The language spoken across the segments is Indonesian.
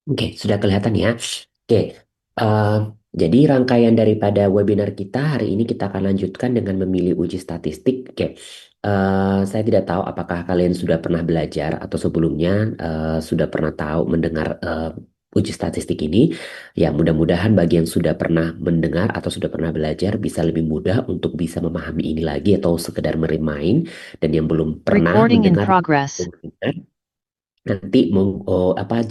Oke, sudah kelihatan ya. Oke, eh, jadi rangkaian daripada webinar kita hari ini kita akan lanjutkan dengan memilih uji statistik. Oke, saya tidak tahu apakah kalian sudah pernah belajar atau sebelumnya sudah pernah tahu mendengar uji statistik ini. Ya, mudah-mudahan bagi yang sudah pernah mendengar atau sudah pernah belajar bisa lebih mudah untuk bisa memahami ini lagi atau sekedar meremain. Dan yang belum pernah Recording in mendengar progress. nanti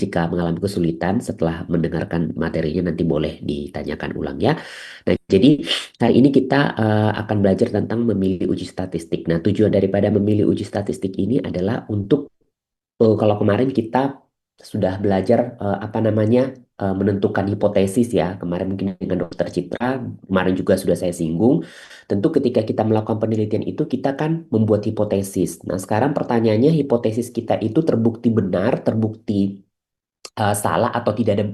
jika mengalami kesulitan setelah mendengarkan materinya nanti boleh ditanyakan ulang ya. Nah, jadi hari ini kita akan belajar tentang memilih uji statistik. Nah, tujuan daripada memilih uji statistik ini adalah untuk kalau kemarin kita sudah belajar menentukan hipotesis ya. Kemarin mungkin dengan Dokter Citra, kemarin juga sudah saya singgung. Tentu ketika kita melakukan penelitian itu kita kan membuat hipotesis. Nah, sekarang pertanyaannya hipotesis kita itu terbukti benar, terbukti salah atau tidak ada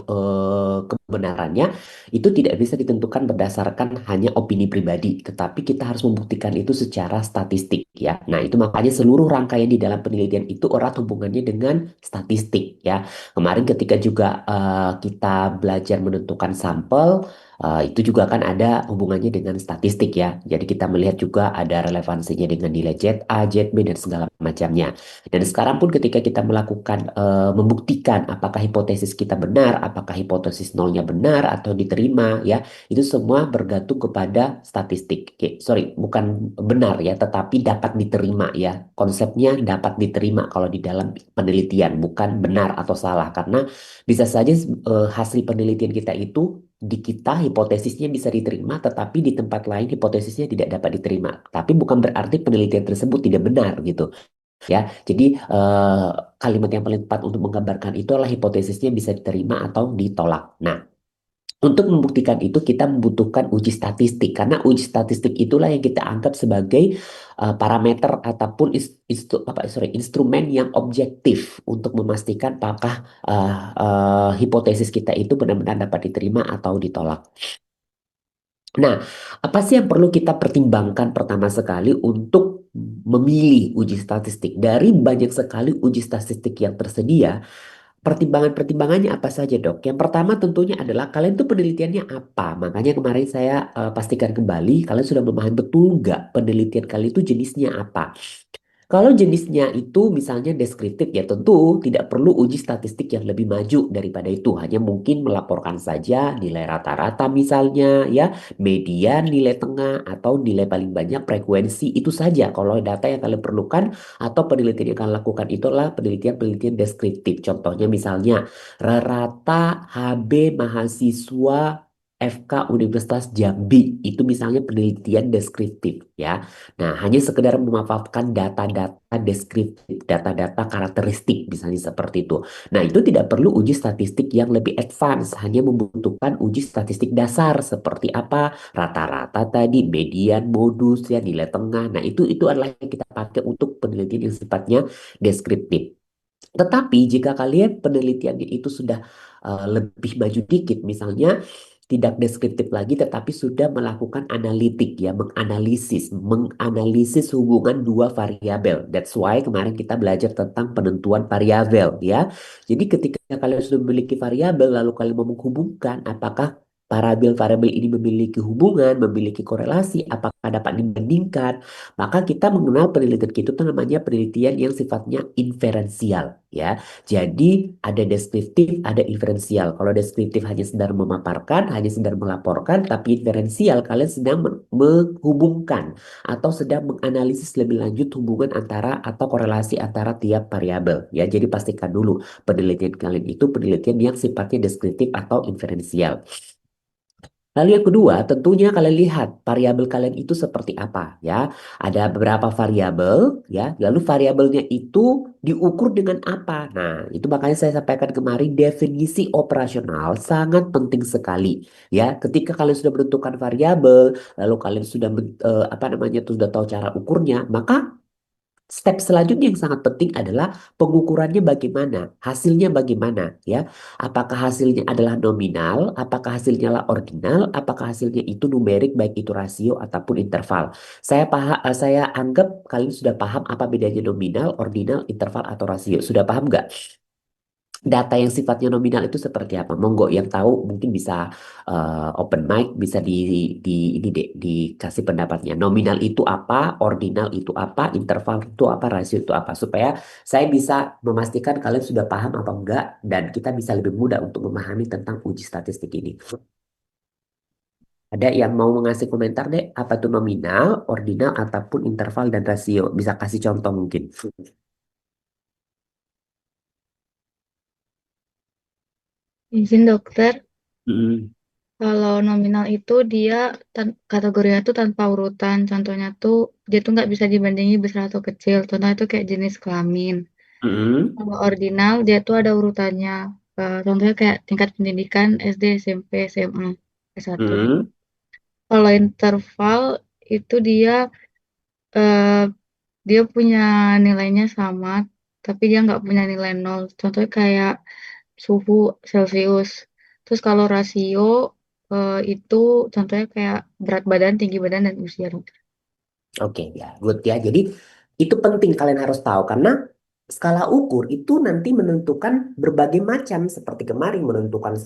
kebenarannya itu tidak bisa ditentukan berdasarkan hanya opini pribadi, tetapi kita harus membuktikan itu secara statistik ya. Nah, itu makanya seluruh rangkaian di dalam penelitian itu erat hubungannya dengan statistik ya. Kemarin ketika juga kita belajar menentukan sampel, itu juga kan ada hubungannya dengan statistik ya. Jadi kita melihat juga ada relevansinya dengan nilai ZA, ZB dan segala macamnya. Dan sekarang pun ketika kita melakukan membuktikan apakah hipotesis kita benar, apakah hipotesis nolnya benar atau diterima ya, itu semua bergantung kepada statistik. Oke, sorry, bukan benar ya, tetapi dapat diterima ya. Konsepnya dapat diterima kalau di dalam penelitian, bukan benar atau salah karena bisa saja hasil penelitian kita itu di kita hipotesisnya bisa diterima, tetapi di tempat lain hipotesisnya tidak dapat diterima. Tapi bukan berarti penelitian tersebut tidak benar gitu ya. Jadi kalimat yang paling tepat untuk menggambarkan itu adalah hipotesisnya bisa diterima atau ditolak. Nah, untuk membuktikan itu kita membutuhkan uji statistik karena uji statistik itulah yang kita anggap sebagai parameter ataupun instrumen yang objektif untuk memastikan apakah hipotesis kita itu benar-benar dapat diterima atau ditolak. Nah, apa sih yang perlu kita pertimbangkan pertama sekali untuk memilih uji statistik? Dari banyak sekali uji statistik yang tersedia, pertimbangan-pertimbangannya apa saja, Dok? Yang pertama tentunya adalah kalian tuh penelitiannya apa? Makanya kemarin saya pastikan kembali, kalian sudah memahami betul nggak penelitian kalian itu jenisnya apa? Kalau jenisnya itu misalnya deskriptif ya tentu tidak perlu uji statistik yang lebih maju daripada itu. Hanya mungkin melaporkan saja nilai rata-rata misalnya ya, median, nilai tengah, atau nilai paling banyak frekuensi itu saja. Kalau data yang kalian perlukan atau penelitian yang kalian lakukan itu adalah penelitian-penelitian deskriptif. Contohnya misalnya rata HB mahasiswa FK Universitas Jambi itu misalnya penelitian deskriptif ya. Nah, hanya sekedar memanfaatkan data-data deskriptif, data-data karakteristik, misalnya seperti itu. Nah, itu tidak perlu uji statistik yang lebih advance, hanya membutuhkan uji statistik dasar seperti apa, rata-rata tadi, median, modus, ya, nilai tengah. Nah, itu adalah yang kita pakai untuk penelitian yang sifatnya deskriptif. Tetapi jika kalian penelitiannya itu sudah lebih maju dikit, misalnya tidak deskriptif lagi, tetapi sudah melakukan analitik ya, menganalisis hubungan dua variabel. That's why kemarin kita belajar tentang penentuan variabel ya. Jadi ketika kalian sudah memiliki variabel, lalu kalian mau menghubungkan apakah variabel-variabel ini memiliki hubungan, memiliki korelasi, apakah dapat dibandingkan, maka kita mengenal penelitian itu tuh namanya penelitian yang sifatnya inferensial ya. Jadi ada deskriptif, ada inferensial. Kalau deskriptif hanya sedang memaparkan, hanya sedang melaporkan, tapi inferensial kalian sedang menghubungkan atau sedang menganalisis lebih lanjut hubungan antara atau korelasi antara tiap variabel ya. Jadi pastikan dulu penelitian kalian itu penelitian yang sifatnya deskriptif atau inferensial. Lalu yang kedua, tentunya kalian lihat variabel kalian itu seperti apa ya. Ada beberapa variabel ya. Lalu variabelnya itu diukur dengan apa? Nah, itu makanya saya sampaikan kemarin definisi operasional sangat penting sekali ya. Ketika kalian sudah menentukan variabel, lalu kalian sudah sudah tahu cara ukurnya, maka step selanjutnya yang sangat penting adalah pengukurannya bagaimana, hasilnya bagaimana ya. Apakah hasilnya adalah nominal, apakah hasilnya adalah ordinal, apakah hasilnya itu numerik baik itu rasio ataupun interval. Saya anggap kalian sudah paham apa bedanya nominal, ordinal, interval atau rasio. Sudah paham nggak? data yang sifatnya nominal itu seperti apa? Monggo yang tahu mungkin bisa open mic, bisa di ini deh dikasih pendapatnya. Nominal itu apa, ordinal itu apa, interval itu apa, rasio itu apa, supaya saya bisa memastikan kalian sudah paham apa enggak dan kita bisa lebih mudah untuk memahami tentang uji statistik ini. Ada yang mau mengasih komentar deh, apa itu nominal, ordinal, ataupun interval dan rasio? Bisa kasih contoh mungkin. Izin dokter, Mm, kalau nominal itu dia kategorinya tuh tanpa urutan. Contohnya tuh dia tuh nggak bisa dibandingi besar atau kecil. Contohnya tuh kayak jenis kelamin. mm, Kalau ordinal dia tuh ada urutannya. Contohnya kayak tingkat pendidikan SD, SMP, SMA, S1. mm, Kalau interval itu eh, dia punya nilainya sama, tapi dia nggak punya nilai nol. Contohnya kayak suhu Celcius. Terus kalau rasio itu contohnya kayak berat badan, tinggi badan, dan usia. Oke, ya, good ya. Jadi itu penting kalian harus tahu karena skala ukur itu nanti menentukan berbagai macam seperti kemarin menentukan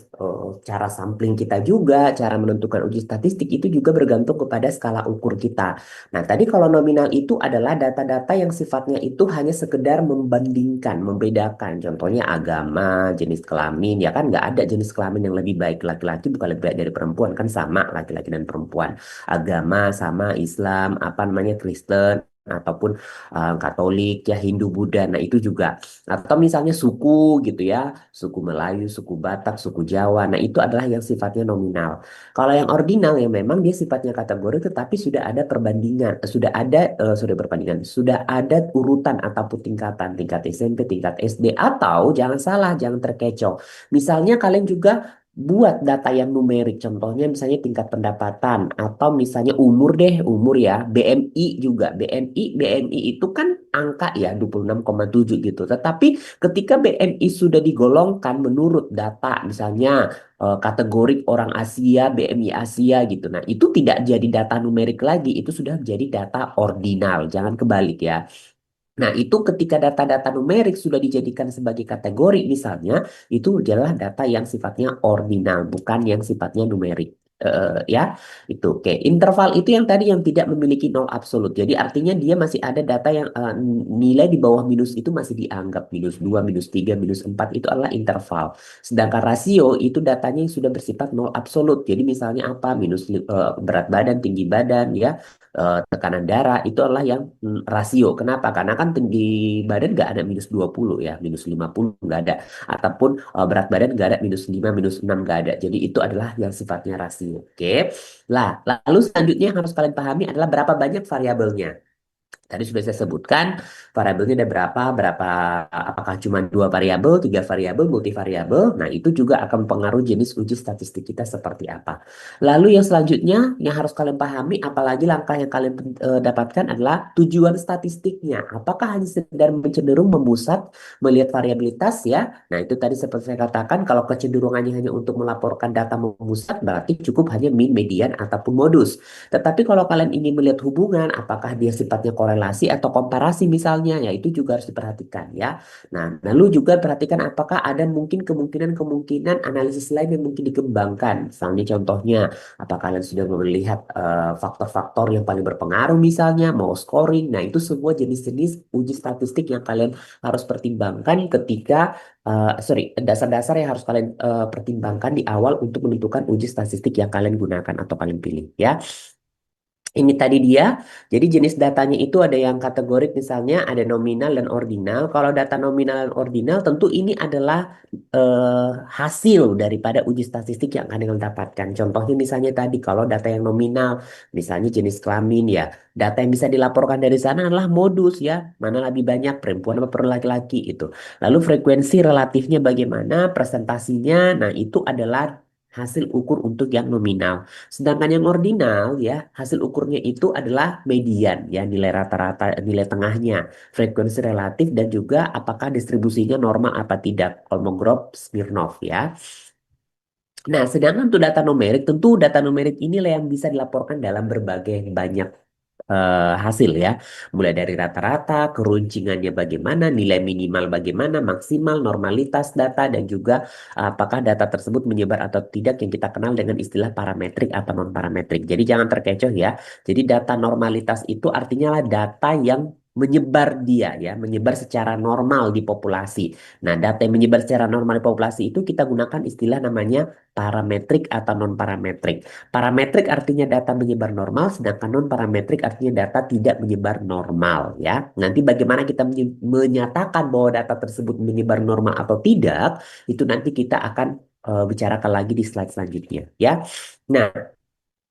cara sampling kita juga, cara menentukan uji statistik itu juga bergantung kepada skala ukur kita. Nah, tadi kalau nominal itu adalah data-data yang sifatnya itu hanya sekedar membandingkan, membedakan. Contohnya agama, jenis kelamin, ya kan nggak ada jenis kelamin yang lebih baik laki-laki bukan lebih baik dari perempuan kan sama laki-laki dan perempuan agama sama Islam, apa namanya Kristen ataupun Katolik ya Hindu Buddha. Nah, itu juga atau misalnya suku gitu ya, suku Melayu, suku Batak, suku Jawa. Nah, itu adalah yang sifatnya nominal. Kalau yang ordinal yang memang dia sifatnya kategori tetapi sudah ada perbandingan, sudah perbandingan, sudah ada urutan ataupun tingkatan, tingkat SMP, tingkat SD atau jangan salah, jangan terkecoh. Misalnya kalian juga buat data yang numerik, contohnya misalnya tingkat pendapatan atau misalnya umur deh, umur ya, BMI juga, BMI itu kan angka ya 26,7 gitu. Tetapi ketika BMI sudah digolongkan menurut data misalnya kategori orang Asia, BMI Asia gitu. Nah, itu tidak jadi data numerik lagi, itu sudah jadi data ordinal. Jangan kebalik ya. Nah, itu ketika data-data numerik sudah dijadikan sebagai kategori misalnya, itu adalah data yang sifatnya ordinal, bukan yang sifatnya numerik. Ya, itu. Oke, interval itu yang tadi yang tidak memiliki nol absolut. Jadi artinya dia masih ada data yang nilai di bawah minus itu masih dianggap minus 2, minus 3, minus 4 itu adalah interval. Sedangkan rasio itu datanya yang sudah bersifat nol absolut. Jadi misalnya apa? Berat badan, tinggi badan ya, tekanan darah itu adalah yang rasio. Kenapa? Karena kan tinggi badan nggak ada minus 20 ya, minus 50 nggak ada. Ataupun berat badan nggak ada minus 5, minus 6 nggak ada. Jadi itu adalah yang sifatnya rasio. Oke. Lah, lalu selanjutnya yang harus kalian pahami adalah berapa banyak variabelnya. Tadi sudah saya sebutkan variabelnya ada berapa, apakah cuma dua variabel, tiga variabel, multivariabel. Nah, itu juga akan mempengaruhi jenis uji statistik kita seperti apa. Lalu yang selanjutnya yang harus kalian pahami, apalagi langkah yang kalian dapatkan adalah tujuan statistiknya. Apakah hanya sekedar cenderung memusat, melihat variabilitas ya? Nah, itu tadi seperti saya katakan, kalau kecenderungannya hanya untuk melaporkan data memusat, berarti cukup hanya mean, median, ataupun modus. Tetapi kalau kalian ingin melihat hubungan, apakah dia sifatnya korelasi atau komparasi misalnya, ya itu juga harus diperhatikan ya. Nah, lalu juga perhatikan apakah ada mungkin kemungkinan-kemungkinan analisis lain yang mungkin dikembangkan. Misalnya contohnya, apakah kalian sudah melihat faktor-faktor yang paling berpengaruh misalnya, mau scoring. Nah, itu semua jenis-jenis uji statistik yang kalian harus pertimbangkan ketika sorry, dasar-dasar yang harus kalian pertimbangkan di awal untuk menentukan uji statistik yang kalian gunakan atau kalian pilih ya. Ini tadi dia. Jadi jenis datanya itu ada yang kategorik misalnya ada nominal dan ordinal. Kalau data nominal dan ordinal tentu ini adalah hasil daripada uji statistik yang akan kalian dapatkan. Contohnya misalnya tadi kalau data yang nominal, misalnya jenis kelamin ya. Data yang bisa dilaporkan dari sana adalah modus ya. Mana lebih banyak perempuan atau laki-laki itu. Lalu frekuensi relatifnya bagaimana, presentasinya. Nah, itu adalah hasil ukur untuk yang nominal. Sedangkan yang ordinal ya, hasil ukurnya itu adalah median ya, nilai rata-rata, nilai tengahnya, frekuensi relatif dan juga apakah distribusinya normal apa tidak, Kolmogorov, Smirnov ya. Nah, sedangkan untuk data numerik, tentu data numerik inilah yang bisa dilaporkan dalam berbagai banyak hasil ya, mulai dari rata-rata, keruncingannya bagaimana, nilai minimal bagaimana, maksimal, normalitas data, dan juga apakah data tersebut menyebar atau tidak yang kita kenal dengan istilah parametrik atau non-parametrik. Jadi jangan terkecoh ya. Jadi data normalitas itu artinya lah data yang menyebar dia ya, menyebar secara normal di populasi. Nah, data yang menyebar secara normal di populasi itu kita gunakan istilah namanya parametrik atau non-parametrik. Parametrik artinya data menyebar normal, sedangkan non-parametrik artinya data tidak menyebar normal ya. Nanti bagaimana kita menyatakan bahwa data tersebut menyebar normal atau tidak, itu nanti kita akan bicarakan lagi di slide selanjutnya ya. Nah,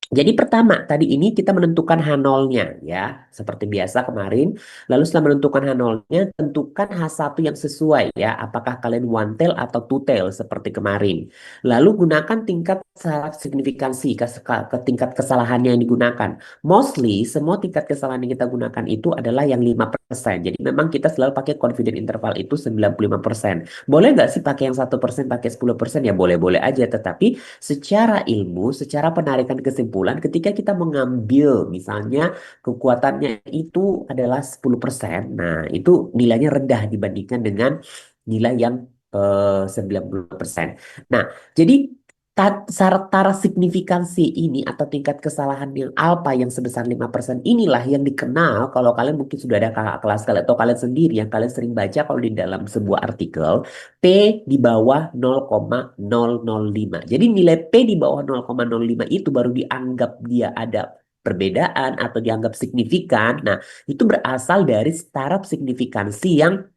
jadi pertama tadi ini kita menentukan H0-nya ya, seperti biasa kemarin. Lalu setelah menentukan H0-nya, tentukan H1 yang sesuai ya, apakah kalian one tail atau two tail seperti kemarin. Lalu gunakan tingkat signifikansi ke tingkat kesalahannya yang digunakan. Mostly semua tingkat kesalahan yang kita gunakan itu adalah yang 5%. Jadi memang kita selalu pakai confidence interval itu 95%. Boleh nggak sih pakai yang 1%, pakai 10%? Ya boleh-boleh aja, tetapi secara ilmu, secara penarikan kesimpulan, ketika kita mengambil misalnya kekuatannya itu adalah 10%, nah itu nilainya rendah dibandingkan dengan nilai yang 90%. Nah, jadi tara signifikansi ini atau tingkat kesalahan yang alfa yang sebesar 5% inilah yang dikenal, kalau kalian mungkin sudah ada kakak kelas kalian atau kalian sendiri yang kalian sering baca kalau di dalam sebuah artikel, P di bawah 0,005. Jadi nilai P di bawah 0,05 itu baru dianggap dia ada perbedaan atau dianggap signifikan. Nah, itu berasal dari taraf signifikansi yang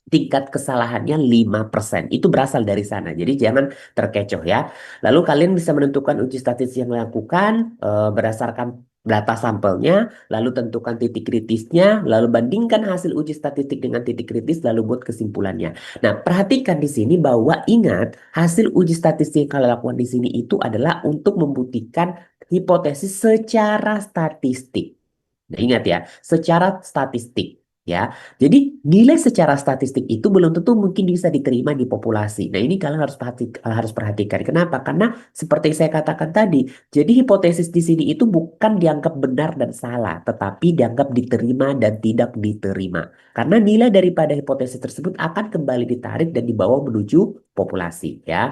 tingkat kesalahannya 5%. Itu berasal dari sana. Jadi jangan terkecoh ya. Lalu kalian bisa menentukan uji statistik yang dilakukan berdasarkan data sampelnya, lalu tentukan titik kritisnya, lalu bandingkan hasil uji statistik dengan titik kritis, lalu buat kesimpulannya. Nah, perhatikan di sini bahwa ingat hasil uji statistik yang kalian lakukan di sini itu adalah untuk membuktikan hipotesis secara statistik. Nah, ingat ya, secara statistik. Ya, jadi nilai secara statistik itu belum tentu mungkin bisa diterima di populasi. Nah, ini kalian harus perhatikan. Kenapa? Karena seperti yang saya katakan tadi, jadi hipotesis di sini itu bukan dianggap benar dan salah, tetapi dianggap diterima dan tidak diterima. Karena nilai daripada hipotesis tersebut akan kembali ditarik dan dibawa menuju populasi, ya.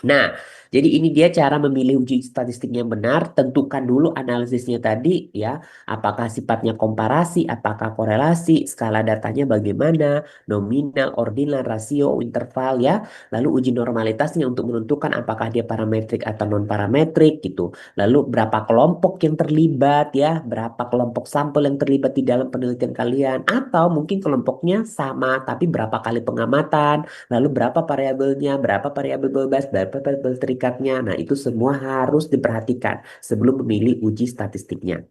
Nah, jadi ini dia cara memilih uji statistik yang benar. Tentukan dulu analisisnya tadi ya, apakah sifatnya komparasi, apakah korelasi, skala datanya bagaimana, nominal, ordinal, rasio, interval ya. Lalu uji normalitasnya untuk menentukan apakah dia parametrik atau non parametrik gitu. Lalu berapa kelompok yang terlibat ya, berapa kelompok sampel yang terlibat di dalam penelitian kalian, atau mungkin kelompoknya sama tapi berapa kali pengamatan. Lalu berapa variabelnya, berapa variabel bebas, berapa variabel terikatnya. Nah, itu semua harus diperhatikan sebelum memilih uji statistiknya.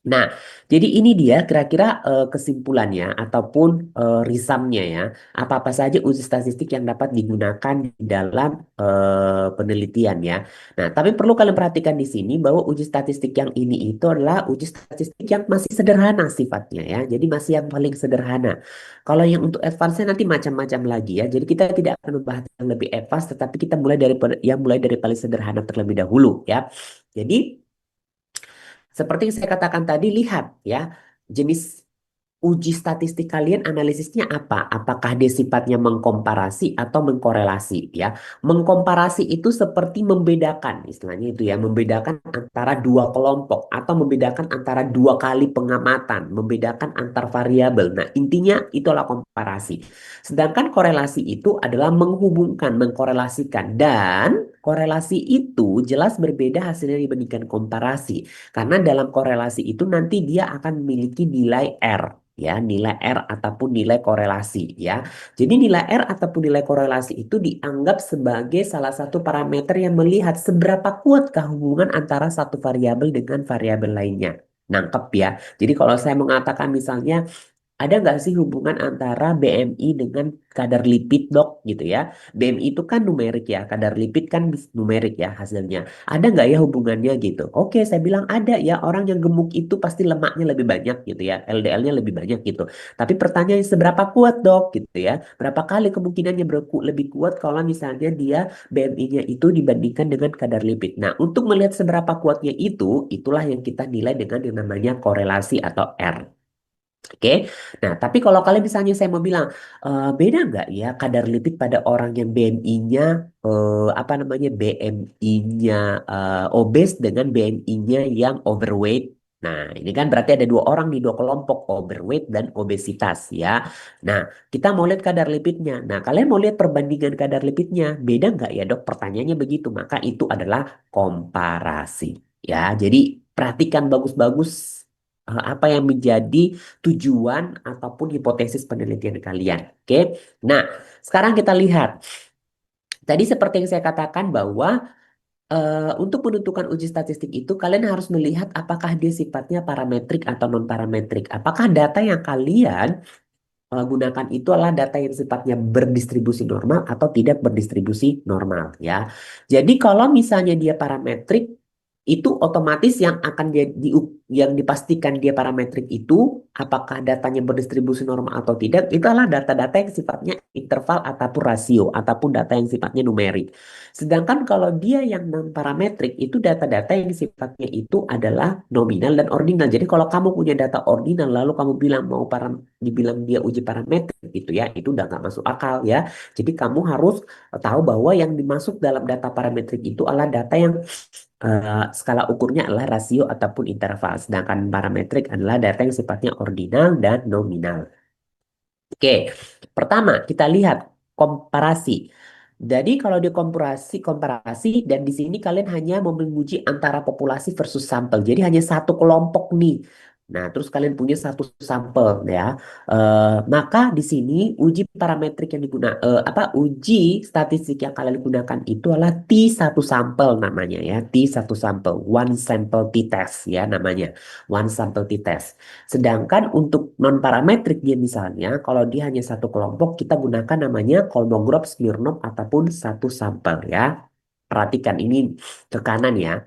Nah, jadi ini dia kira-kira kesimpulannya ataupun risamnya ya. Apa-apa saja uji statistik yang dapat digunakan di dalam penelitian ya. Nah, tapi perlu kalian perhatikan di sini bahwa uji statistik yang ini itu adalah uji statistik yang masih sederhana sifatnya ya. Jadi masih yang paling sederhana. Kalau yang untuk advance nanti macam-macam lagi ya. Jadi kita tidak akan membahas yang lebih advance, tetapi kita mulai dari paling sederhana terlebih dahulu ya. Jadi seperti yang saya katakan tadi, lihat ya, jenis uji statistik kalian analisisnya apa? Apakah dia sifatnya mengkomparasi atau mengkorelasi ya? Mengkomparasi itu seperti membedakan, istilahnya itu ya, membedakan antara dua kelompok atau membedakan antara dua kali pengamatan, membedakan antar variabel. Nah, intinya itulah komparasi. Sedangkan korelasi itu adalah menghubungkan, mengkorelasikan, dan korelasi itu jelas berbeda hasilnya dibandingkan komparasi. Karena dalam korelasi itu nanti dia akan memiliki nilai R ya, nilai R ataupun nilai korelasi ya. Jadi nilai R ataupun nilai korelasi itu dianggap sebagai salah satu parameter yang melihat seberapa kuatkah hubungan antara satu variabel dengan variabel lainnya. Nangkep ya. Jadi kalau saya mengatakan misalnya Ada nggak sih hubungan antara BMI dengan kadar lipid dok gitu ya? BMI itu kan numerik ya, kadar lipid kan numerik ya hasilnya. Ada nggak ya hubungannya gitu? Oke, saya bilang ada ya. Orang yang gemuk itu pasti lemaknya lebih banyak gitu ya, LDL-nya lebih banyak gitu. Tapi pertanyaannya seberapa kuat dok gitu ya? Berapa kali kemungkinannya lebih kuat kalau misalnya dia BMI-nya itu dibandingkan dengan kadar lipid. Nah, untuk melihat seberapa kuatnya itu, itulah yang kita nilai dengan yang namanya korelasi atau R. Oke, nah tapi kalau kalian misalnya saya mau bilang beda nggak ya kadar lipid pada orang yang BMI-nya apa namanya BMI-nya obes dengan BMI-nya yang overweight. Nah ini kan berarti ada dua orang nih dua kelompok overweight dan obesitas ya. Nah kita mau lihat kadar lipidnya. Nah kalian mau lihat perbandingan kadar lipidnya beda nggak ya dok? Pertanyaannya begitu. Maka itu adalah komparasi ya. Jadi perhatikan bagus-bagus apa yang menjadi tujuan ataupun hipotesis penelitian kalian. Oke. Nah, sekarang kita lihat. Tadi seperti yang saya katakan bahwa untuk menentukan uji statistik itu kalian harus melihat apakah dia sifatnya parametrik atau non parametrik. Apakah data yang kalian gunakan itu adalah data yang sifatnya berdistribusi normal atau tidak berdistribusi normal ya. Jadi kalau misalnya dia parametrik itu otomatis yang akan jadi yang dipastikan dia parametrik itu apakah datanya berdistribusi normal atau tidak itu adalah data-data yang sifatnya interval ataupun rasio ataupun data yang sifatnya numerik. Sedangkan kalau dia yang non parametrik itu data-data yang sifatnya itu adalah nominal dan ordinal. Jadi kalau kamu punya data ordinal lalu kamu bilang mau dibilang dia uji parametrik gitu ya, itu udah nggak masuk akal ya. Jadi kamu harus tahu bahwa yang dimasuk dalam data parametrik itu adalah data yang skala ukurnya adalah rasio ataupun interval. Sedangkan parametrik adalah data yang sifatnya ordinal dan nominal. Oke, pertama kita lihat komparasi. Jadi kalau di komparasi dan di sini kalian hanya mau menguji antara populasi versus sampel. Jadi hanya satu kelompok nih. Nah, terus kalian punya satu sampel ya. Maka di sini uji parametrik yang digunakan uji statistik yang kalian gunakan itu adalah T1 sampel namanya ya. T1 sampel, one sample t-test ya namanya. One sample t-test. Sedangkan untuk non-parametrik dia misalnya, kalau dia hanya satu kelompok, kita gunakan namanya Kolmogorov, Smirnov, ataupun satu sampel ya. Perhatikan ini ke kanan ya.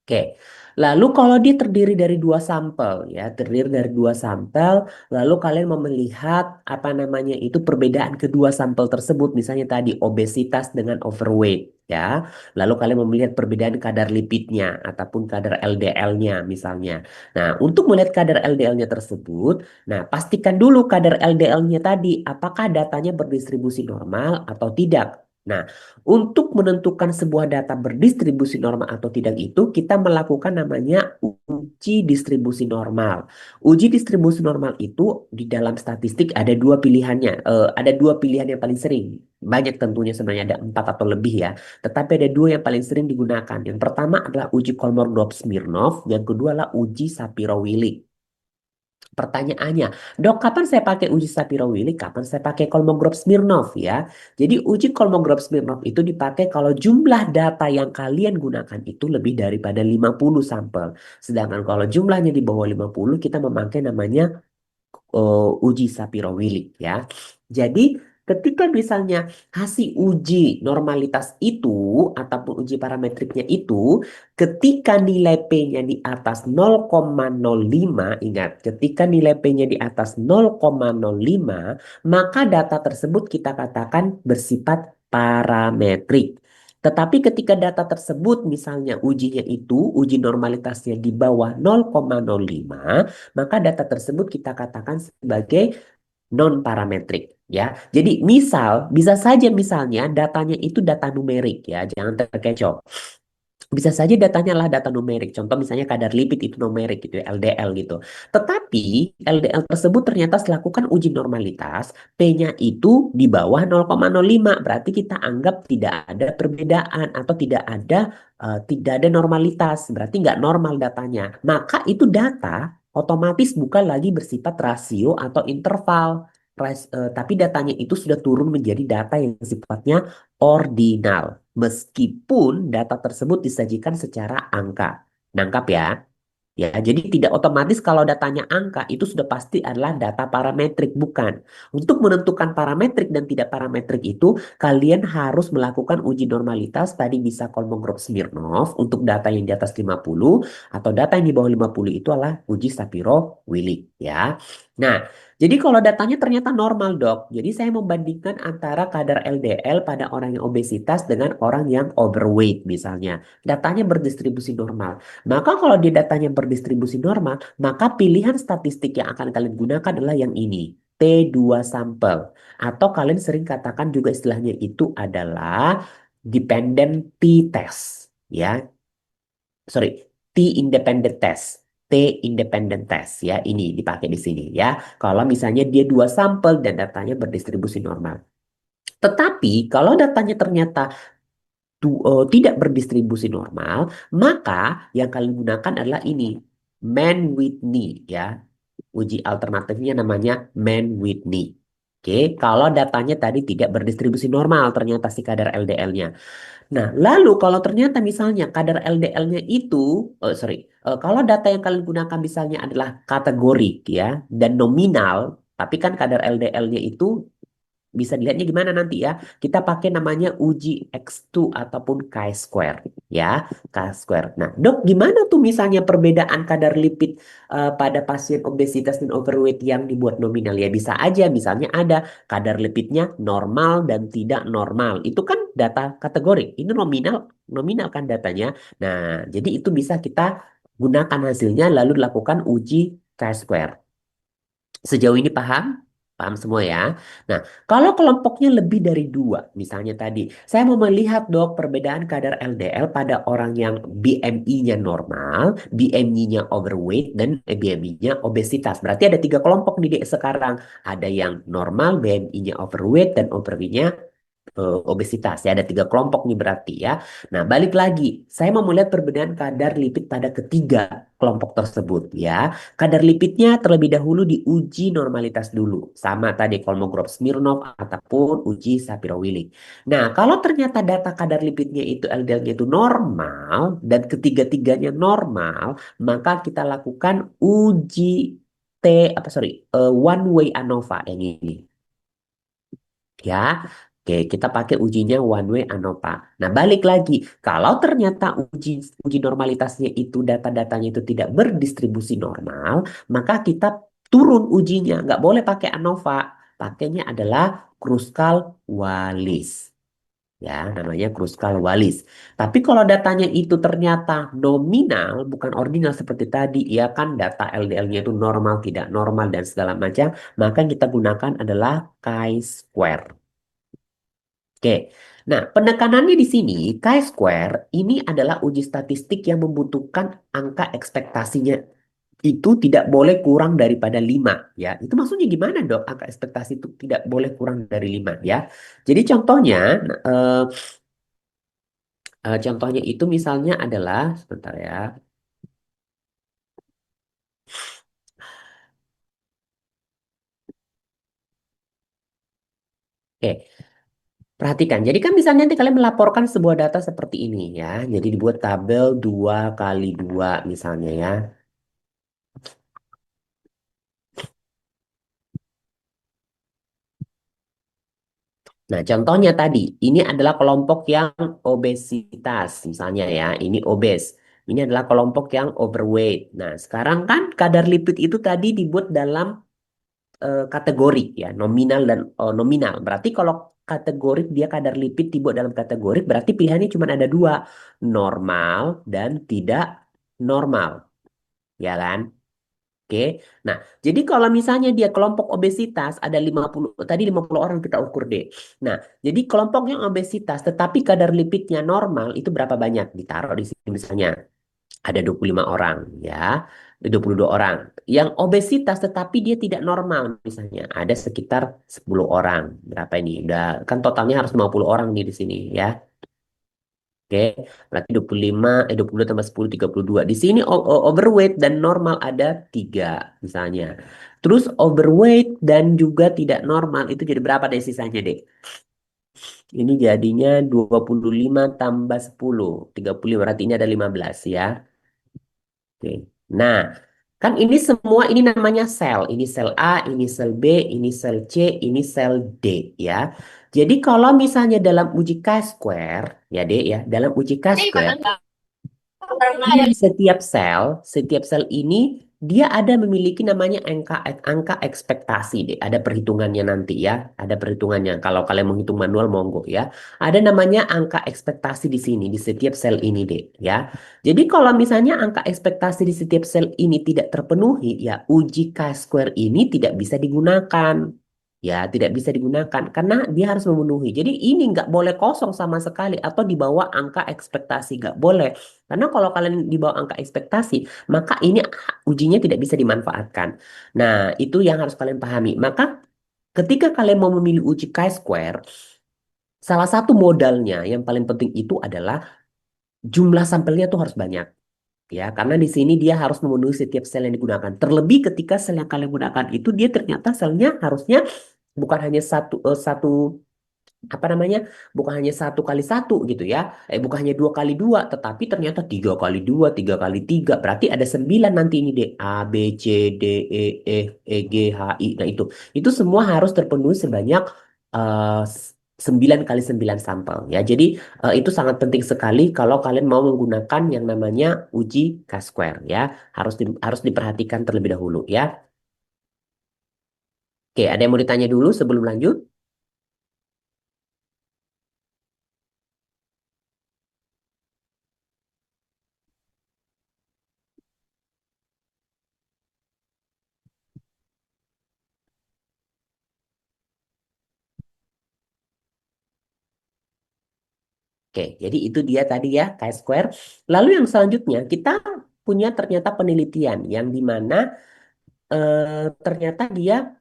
Oke, lalu kalau dia terdiri dari dua sampel ya, terdiri dari dua sampel, lalu kalian mau melihat apa namanya itu perbedaan kedua sampel tersebut, misalnya tadi obesitas dengan overweight ya, lalu kalian mau melihat perbedaan kadar lipidnya ataupun kadar LDL-nya misalnya. Nah, untuk melihat kadar LDL-nya tersebut, nah pastikan dulu kadar LDL-nya tadi apakah datanya berdistribusi normal atau tidak. Nah, untuk menentukan sebuah data berdistribusi normal atau tidak itu, kita melakukan namanya uji distribusi normal. Uji distribusi normal itu di dalam statistik ada dua pilihannya. Ada dua pilihan yang paling sering. Banyak tentunya sebenarnya ada empat atau lebih ya. Tetapi ada dua yang paling sering digunakan. Yang pertama adalah uji Kolmogorov-Smirnov. Yang kedua adalah uji Shapiro-Willis. Pertanyaannya, dok, kapan saya pakai uji Shapiro-Willis? Kapan saya pakai Kolmogorov-Smirnov ya? Jadi uji Kolmogorov-Smirnov itu dipakai kalau jumlah data yang kalian gunakan itu lebih daripada 50 sampel. Sedangkan kalau jumlahnya di bawah 50, kita memakai namanya uji Shapiro-Willis ya. Jadi ketika misalnya hasil uji normalitas itu ataupun uji parametriknya itu ketika nilai P-nya di atas 0,05 ingat ketika nilai P-nya di atas 0,05 maka data tersebut kita katakan bersifat parametrik. Tetapi ketika data tersebut misalnya ujinya itu uji normalitasnya di bawah 0,05 maka data tersebut kita katakan sebagai non parametrik ya. Jadi misal bisa saja misalnya datanya itu data numerik ya, jangan terkecoh. Bisa saja datanya lah data numerik. Contoh misalnya kadar lipid itu numerik gitu ya, LDL gitu. Tetapi LDL tersebut ternyata lakukan uji normalitas, P-nya itu di bawah 0,05. Berarti kita anggap tidak ada perbedaan atau tidak ada normalitas. Berarti nggak normal datanya. Maka itu data otomatis bukan lagi bersifat rasio atau interval. Tapi datanya itu sudah turun menjadi data yang sifatnya ordinal. Meskipun data tersebut disajikan secara angka. Nangkap ya? Ya, jadi tidak otomatis kalau datanya angka itu sudah pasti adalah data parametrik, bukan. Untuk menentukan parametrik dan tidak parametrik itu, kalian harus melakukan uji normalitas. Tadi bisa Kolmogorov-Smirnov untuk data yang di atas 50 atau data yang di bawah 50 itu adalah uji Shapiro-Willig ya. Nah, jadi kalau datanya ternyata normal, Dok. Jadi saya membandingkan antara kadar LDL pada orang yang obesitas dengan orang yang overweight misalnya. Datanya berdistribusi normal. Maka kalau di datanya berdistribusi normal, maka pilihan statistik yang akan kalian gunakan adalah yang ini, T2 sampel. Atau kalian sering katakan juga istilahnya itu adalah dependent t-test. Ya, sorry, T-independent test. T-independent test ya, ini dipakai di sini ya. Kalau misalnya dia dua sampel dan datanya berdistribusi normal. Tetapi kalau datanya ternyata tidak berdistribusi normal, maka yang kalian gunakan adalah ini, Mann-Whitney ya. Uji alternatifnya namanya Mann-Whitney. Oke, kalau datanya tadi tidak berdistribusi normal ternyata si kadar LDL-nya. Nah, lalu kalau ternyata misalnya kadar LDL-nya itu, kalau data yang kalian gunakan misalnya adalah kategorik ya dan nominal, tapi kan kadar LDL-nya itu bisa dilihatnya gimana nanti ya. Kita pakai namanya uji X2 ataupun chi-square ya, chi-square. Nah, Dok, gimana tuh misalnya perbedaan kadar lipid pada pasien obesitas dan overweight yang dibuat nominal ya? Bisa aja misalnya ada kadar lipidnya normal dan tidak normal. Itu kan data kategorik. Ini nominal, nominal kan datanya. Nah, jadi itu bisa kita gunakan hasilnya lalu lakukan uji chi-square. Sejauh ini paham? Paham semua ya. Nah, kalau kelompoknya lebih dari dua, misalnya tadi, saya mau melihat dok perbedaan kadar LDL pada orang yang BMI-nya normal, BMI-nya overweight, dan BMI-nya obesitas. Berarti ada tiga kelompok nih Dek, sekarang. Ada yang normal, BMI-nya overweight, dan overweight-nya obesitas ya ada tiga kelompok nih berarti ya. Nah balik lagi, saya mau melihat perbedaan kadar lipid pada ketiga kelompok tersebut ya. Kadar lipidnya terlebih dahulu diuji normalitas dulu sama tadi Kolmogorov-Smirnov ataupun uji Shapiro-Willig. Nah kalau ternyata data kadar lipidnya itu LDL-nya itu normal dan ketiga-tiganya normal, maka kita lakukan uji T apa sorry one way ANOVA yang ini. Ya, oke, kita pakai ujinya one way ANOVA. Nah, balik lagi, kalau ternyata uji uji normalitasnya itu data-datanya itu tidak berdistribusi normal, maka kita turun ujinya, nggak boleh pakai ANOVA. Pakainya adalah Kruskal-Wallis. Ya, namanya Kruskal-Wallis. Tapi kalau datanya itu ternyata nominal, bukan ordinal seperti tadi, ya kan data LDL-nya itu normal, tidak normal, dan segala macam, maka yang kita gunakan adalah chi-square. Oke, nah penekanannya di sini, chi-square ini adalah uji statistik yang membutuhkan angka ekspektasinya itu tidak boleh kurang daripada 5 ya. Itu maksudnya gimana dok? Angka ekspektasi itu tidak boleh kurang dari 5 ya. Jadi contohnya, eh, contohnya itu misalnya adalah, sebentar ya. Oke, perhatikan. Jadi kan misalnya nanti kalian melaporkan sebuah data seperti ini ya. Jadi dibuat tabel 2 kali 2 misalnya ya. Nah, contohnya tadi, ini adalah kelompok yang obesitas, misalnya ya, ini obes. Ini adalah kelompok yang overweight. Nah, sekarang kan kadar lipid itu tadi dibuat dalam kategori ya, nominal dan nominal. Berarti kalau kategorik dia kadar lipid dibuat dalam kategorik, berarti pilihannya cuma ada dua, normal dan tidak normal, ya kan? Oke. Nah, jadi kalau misalnya dia kelompok obesitas ada 50 tadi 50 orang kita ukur deh. Nah, jadi kelompok yang obesitas tetapi kadar lipidnya normal itu berapa banyak? Ditaruh di sini misalnya ada 25 orang ya. 22 orang. Yang obesitas tetapi dia tidak normal misalnya ada sekitar 10 orang. Berapa ini? Udah kan totalnya harus 50 orang nih di sini ya. Oke, berarti 25, 22 tambah 10, 32. Di sini overweight dan normal ada 3 misalnya. Terus overweight dan juga tidak normal itu jadi berapa deh sisanya deh? Ini jadinya 25 tambah 10, 35. Berarti ini ada 15 ya. Oke. Nah, kan ini semua ini namanya sel. Ini sel A, ini sel B, ini sel C, ini sel D ya. Jadi kalau misalnya dalam uji chi-square, ya D ya, dalam uji chi-square, di setiap sel ini dia ada memiliki namanya angka angka ekspektasi deh. Ada perhitungannya nanti ya. Ada perhitungannya. Kalau kalian menghitung manual monggo ya. Ada namanya angka ekspektasi di sini di setiap sel ini deh ya. Jadi kalau misalnya angka ekspektasi di setiap sel ini tidak terpenuhi ya uji chi-square ini tidak bisa digunakan. Ya, tidak bisa digunakan karena dia harus memenuhi. Jadi ini nggak boleh kosong sama sekali atau di bawah angka ekspektasi nggak boleh. Karena kalau kalian di bawah angka ekspektasi, maka ini ujinya tidak bisa dimanfaatkan. Nah, itu yang harus kalian pahami. Maka ketika kalian mau memilih uji chi-square, salah satu modalnya yang paling penting itu adalah jumlah sampelnya tuh harus banyak. Ya, karena di sini dia harus memenuhi setiap sel yang digunakan. Terlebih ketika sel yang kalian gunakan itu dia ternyata selnya harusnya bukan hanya satu apa namanya, bukan hanya satu kali satu gitu ya, bukan hanya dua kali dua, tetapi ternyata tiga kali dua, tiga kali tiga, berarti ada sembilan nanti ini deh, A B C D E F G H I. Nah itu semua harus terpenuhi sebanyak 9 kali 9 sampel ya. Jadi itu sangat penting sekali kalau kalian mau menggunakan yang namanya uji Chi-square ya, harus diperhatikan terlebih dahulu ya. Oke, ada yang mau ditanya dulu sebelum lanjut? Oke, jadi itu dia tadi ya, chi-square. Lalu yang selanjutnya, kita punya ternyata penelitian yang dimana ternyata dia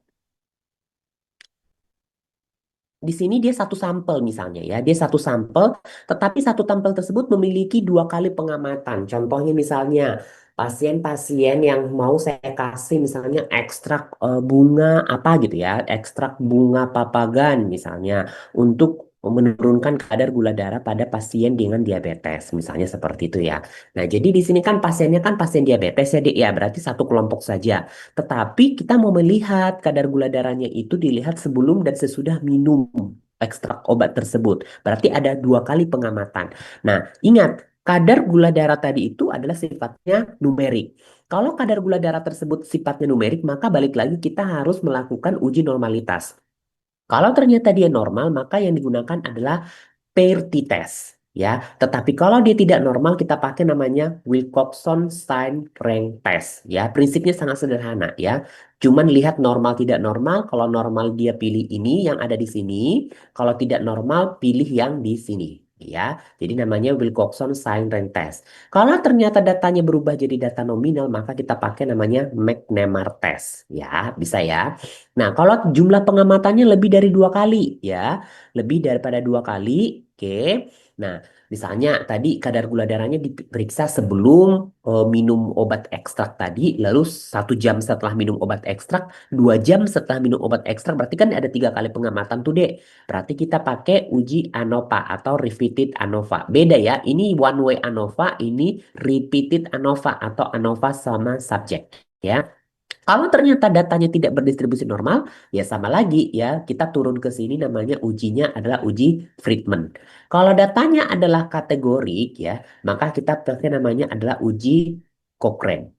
di sini dia satu sampel misalnya ya, dia satu sampel, tetapi satu sampel tersebut memiliki dua kali pengamatan. Contohnya misalnya pasien-pasien yang mau saya kasih misalnya ekstrak bunga apa gitu ya, ekstrak bunga papagan misalnya untuk menurunkan kadar gula darah pada pasien dengan diabetes, misalnya seperti itu ya. Nah, jadi di sini kan pasiennya kan pasien diabetes ya, Dik, ya, berarti satu kelompok saja. Tetapi kita mau melihat kadar gula darahnya itu dilihat sebelum dan sesudah minum ekstrak obat tersebut. Berarti ada dua kali pengamatan. Nah, ingat, kadar gula darah tadi itu adalah sifatnya numerik. Kalau kadar gula darah tersebut sifatnya numerik, maka balik lagi kita harus melakukan uji normalitas. Kalau ternyata dia normal, maka yang digunakan adalah pair t-test ya. Tetapi kalau dia tidak normal kita pakai namanya Wilcoxon sign rank test ya. Prinsipnya sangat sederhana ya. Cuman lihat normal tidak normal. Kalau normal dia pilih ini yang ada di sini. Kalau tidak normal pilih yang di sini ya. Jadi namanya Wilcoxon sign rank test. Kalau ternyata datanya berubah jadi data nominal maka kita pakai namanya McNemar test ya. Bisa ya. Nah, kalau jumlah pengamatannya lebih dari dua kali ya, lebih daripada dua kali, oke. Nah, misalnya tadi kadar gula darahnya diperiksa sebelum minum obat ekstrak tadi, lalu 1 jam setelah minum obat ekstrak, 2 jam setelah minum obat ekstrak, berarti kan ada 3 kali pengamatan tuh dek. Berarti kita pakai uji ANOVA atau repeated ANOVA. Beda ya, ini one way ANOVA, ini repeated ANOVA atau ANOVA sama subjek. Ya, kalau ternyata datanya tidak berdistribusi normal, ya sama lagi ya, kita turun ke sini namanya ujinya adalah uji Friedman. Kalau datanya adalah kategorik ya, maka kita pakai namanya adalah uji Cochrane.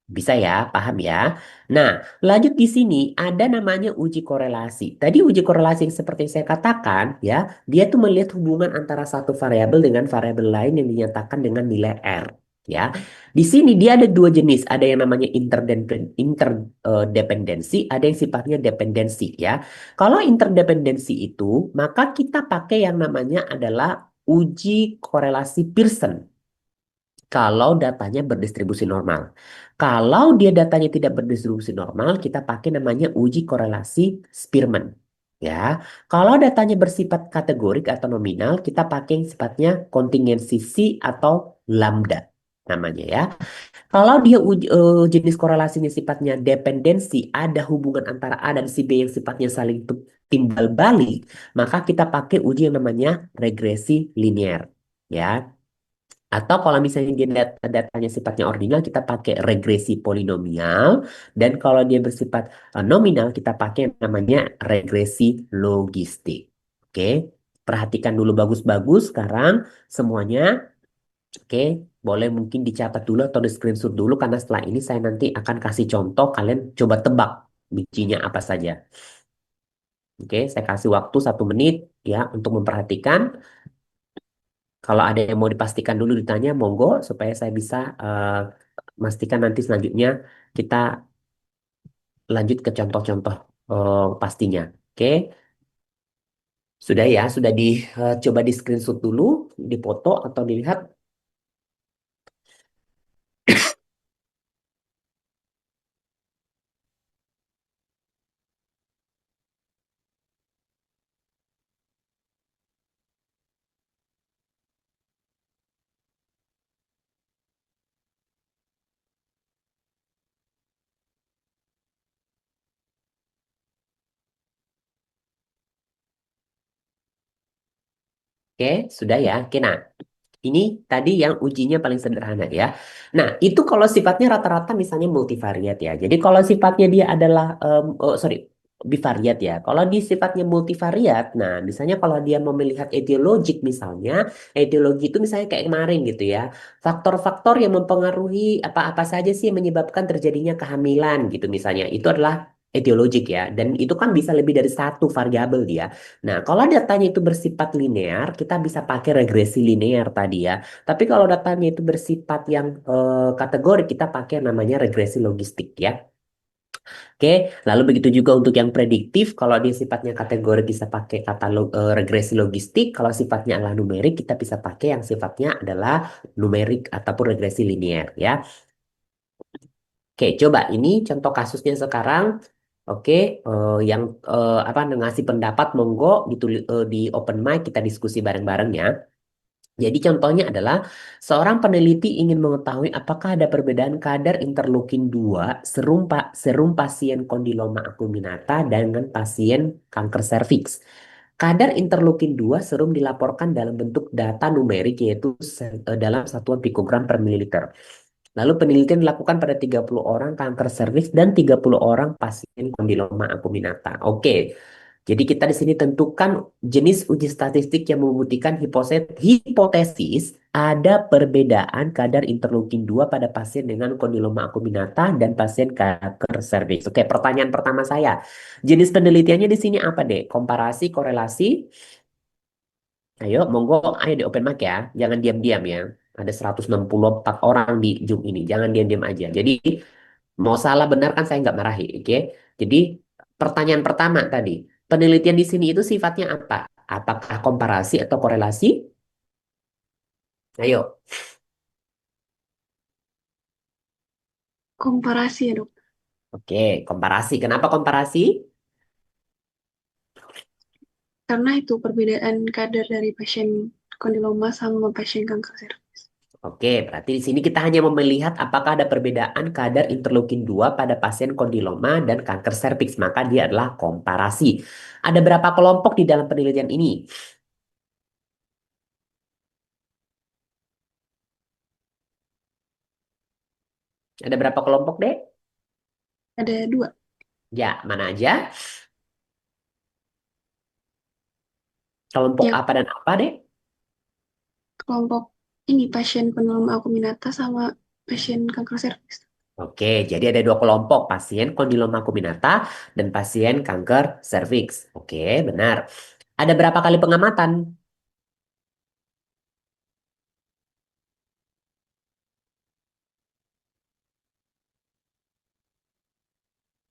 Bisa ya, paham ya. Nah, lanjut di sini ada namanya uji korelasi. Tadi uji korelasi yang seperti yang saya katakan ya, dia tuh melihat hubungan antara satu variabel dengan variabel lain yang dinyatakan dengan nilai R. Ya, di sini dia ada dua jenis, ada yang namanya interdependensi, ada yang sifatnya dependensi ya. Kalau interdependensi itu, maka kita pakai yang namanya adalah uji korelasi Pearson kalau datanya berdistribusi normal. Kalau dia datanya tidak berdistribusi normal, kita pakai namanya uji korelasi Spearman. Ya, kalau datanya bersifat kategorik atau nominal, kita pakai yang sifatnya kontingensi C atau lambda namanya ya. Kalau dia jenis korelasinya sifatnya dependensi, ada hubungan antara A dan si B yang sifatnya saling timbal balik, maka kita pakai uji yang namanya regresi linear. Ya, Atau kalau misalnya dia datanya sifatnya ordinal, kita pakai regresi polinomial. Dan kalau dia bersifat nominal, kita pakai namanya regresi logistik. Oke, perhatikan dulu bagus-bagus sekarang semuanya. Oke, boleh mungkin dicatat dulu atau di screenshot dulu karena setelah ini saya nanti akan kasih contoh, kalian coba tebak bijinya apa saja. Oke, saya kasih waktu 1 menit ya untuk memperhatikan. Kalau ada yang mau dipastikan dulu ditanya, monggo supaya saya bisa memastikan nanti selanjutnya kita lanjut ke contoh-contoh pastinya. Oke, sudah ya, sudah coba di screenshot dulu, dipoto atau dilihat. Oke, sudah ya. Oke, nah ini tadi yang ujinya paling sederhana ya. Nah, itu kalau sifatnya rata-rata misalnya multivariat ya. Jadi kalau sifatnya dia adalah, oh, sorry, bivariat ya. Kalau di sifatnya multivariat, nah misalnya kalau dia mau melihat etiologik misalnya, etiologi itu misalnya kayak kemarin gitu ya. Faktor-faktor yang mempengaruhi apa-apa saja sih yang menyebabkan terjadinya kehamilan gitu misalnya. Itu adalah etiologik ya. Dan itu kan bisa lebih dari satu variabel dia. Nah, kalau datanya itu bersifat linear, kita bisa pakai regresi linear tadi ya. Tapi kalau datanya itu bersifat yang kategori, kita pakai namanya regresi logistik ya. Oke, lalu begitu juga untuk yang prediktif, kalau dia sifatnya kategori bisa pakai regresi logistik, kalau sifatnya adalah numerik, kita bisa pakai yang sifatnya adalah numerik ataupun regresi linear ya. Oke, coba ini contoh kasusnya sekarang. Oke, yang apa ngasih pendapat monggo di open mic kita diskusi bareng-bareng ya. Jadi contohnya adalah seorang peneliti ingin mengetahui apakah ada perbedaan kadar interleukin 2 serum pasien kondiloma acuminata dengan pasien kanker serviks. Kadar interleukin 2 serum dilaporkan dalam bentuk data numerik yaitu dalam satuan pikogram per mililiter. Lalu penelitian dilakukan pada 30 orang kanker serviks dan 30 orang pasien kondiloma acuminata. Oke. Jadi kita di sini tentukan jenis uji statistik yang membuktikan hipotesis ada perbedaan kadar interleukin 2 pada pasien dengan kondiloma acuminata dan pasien kanker serviks. Oke, pertanyaan pertama saya. Jenis penelitiannya di sini apa, Dek? Komparasi, korelasi? Ayo, monggo, ayo di open mic ya. Jangan diam-diam ya. Ada 164 orang di Zoom ini. Jangan diam-diam aja. Jadi, mau salah benar kan saya nggak marahi, oke? Jadi, pertanyaan pertama tadi. Penelitian di sini itu sifatnya apa? Apakah komparasi atau korelasi? Ayo, Komparasi ya dok, oke. Komparasi. Kenapa komparasi? karena itu perbedaan kadar dari pasien kondiloma sama pasien kanker serviks. Oke, berarti di sini kita hanya mau melihat apakah ada perbedaan kadar interleukin 2 pada pasien kondiloma dan kanker serviks. Maka dia adalah komparasi. Ada berapa kelompok di dalam penelitian ini? Ada berapa kelompok, Dek? Ada dua, Ya, mana aja? Kelompok yang apa dan apa, Dek? kelompok ini pasien kondiloma acuminata sama pasien kanker serviks. Oke, jadi ada dua kelompok, pasien kondiloma acuminata dan pasien kanker serviks. Oke, benar. Ada berapa kali pengamatan?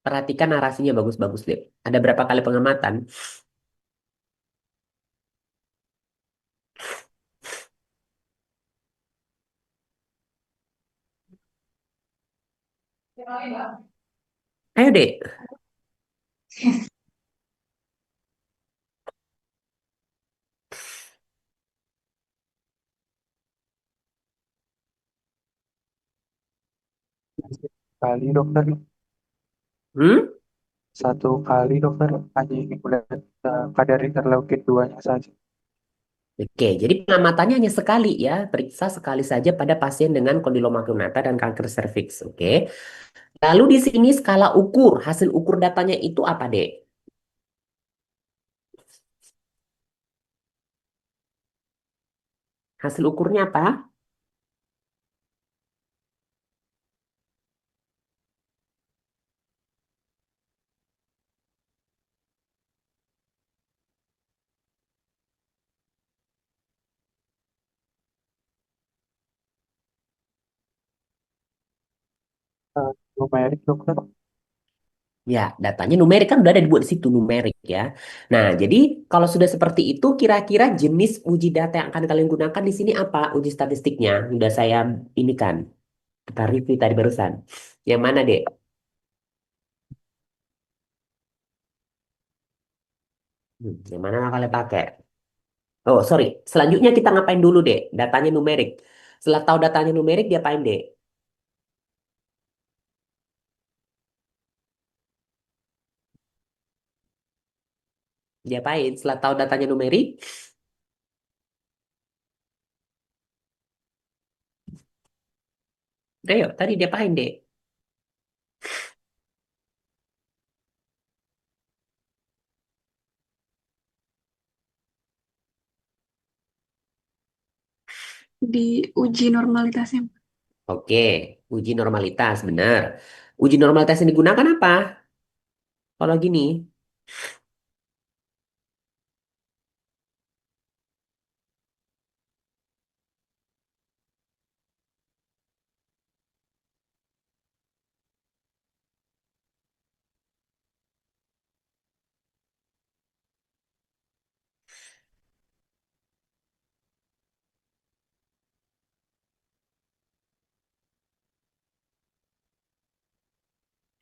Perhatikan narasinya bagus-bagus, deh. Ada berapa kali pengamatan? Ayo, Dek. Kali dokter, Hmm? 1 kali dokter hanya menggunakan kadar interleukin 2-nya saja. Oke, jadi pengamatannya hanya sekali ya, periksa sekali saja pada pasien dengan kondiloma acuminata dan kanker serviks. Oke. Lalu di sini skala ukur, hasil ukur datanya itu apa, Dek? Hasil ukurnya apa? Numerik dokter. Ya, datanya numerik kan udah ada dibuat di situ numerik ya. Nah, jadi kalau sudah seperti itu, kira-kira jenis uji data yang akan kalian gunakan di sini apa? Uji statistiknya udah saya ini kan, kita review tadi barusan. Yang mana, Dek? Yang mana yang kalian pakai? Oh, sorry. Selanjutnya kita ngapain dulu, Dek? Datanya numerik. Setelah tahu datanya numerik, diapain, Dek? Diapain? Setelah tahu datanya numerik, ayo, tadi diapain, Dek? Diuji normalitasnya. Oke, uji normalitas, benar. Uji normalitas yang digunakan apa? Kalau gini,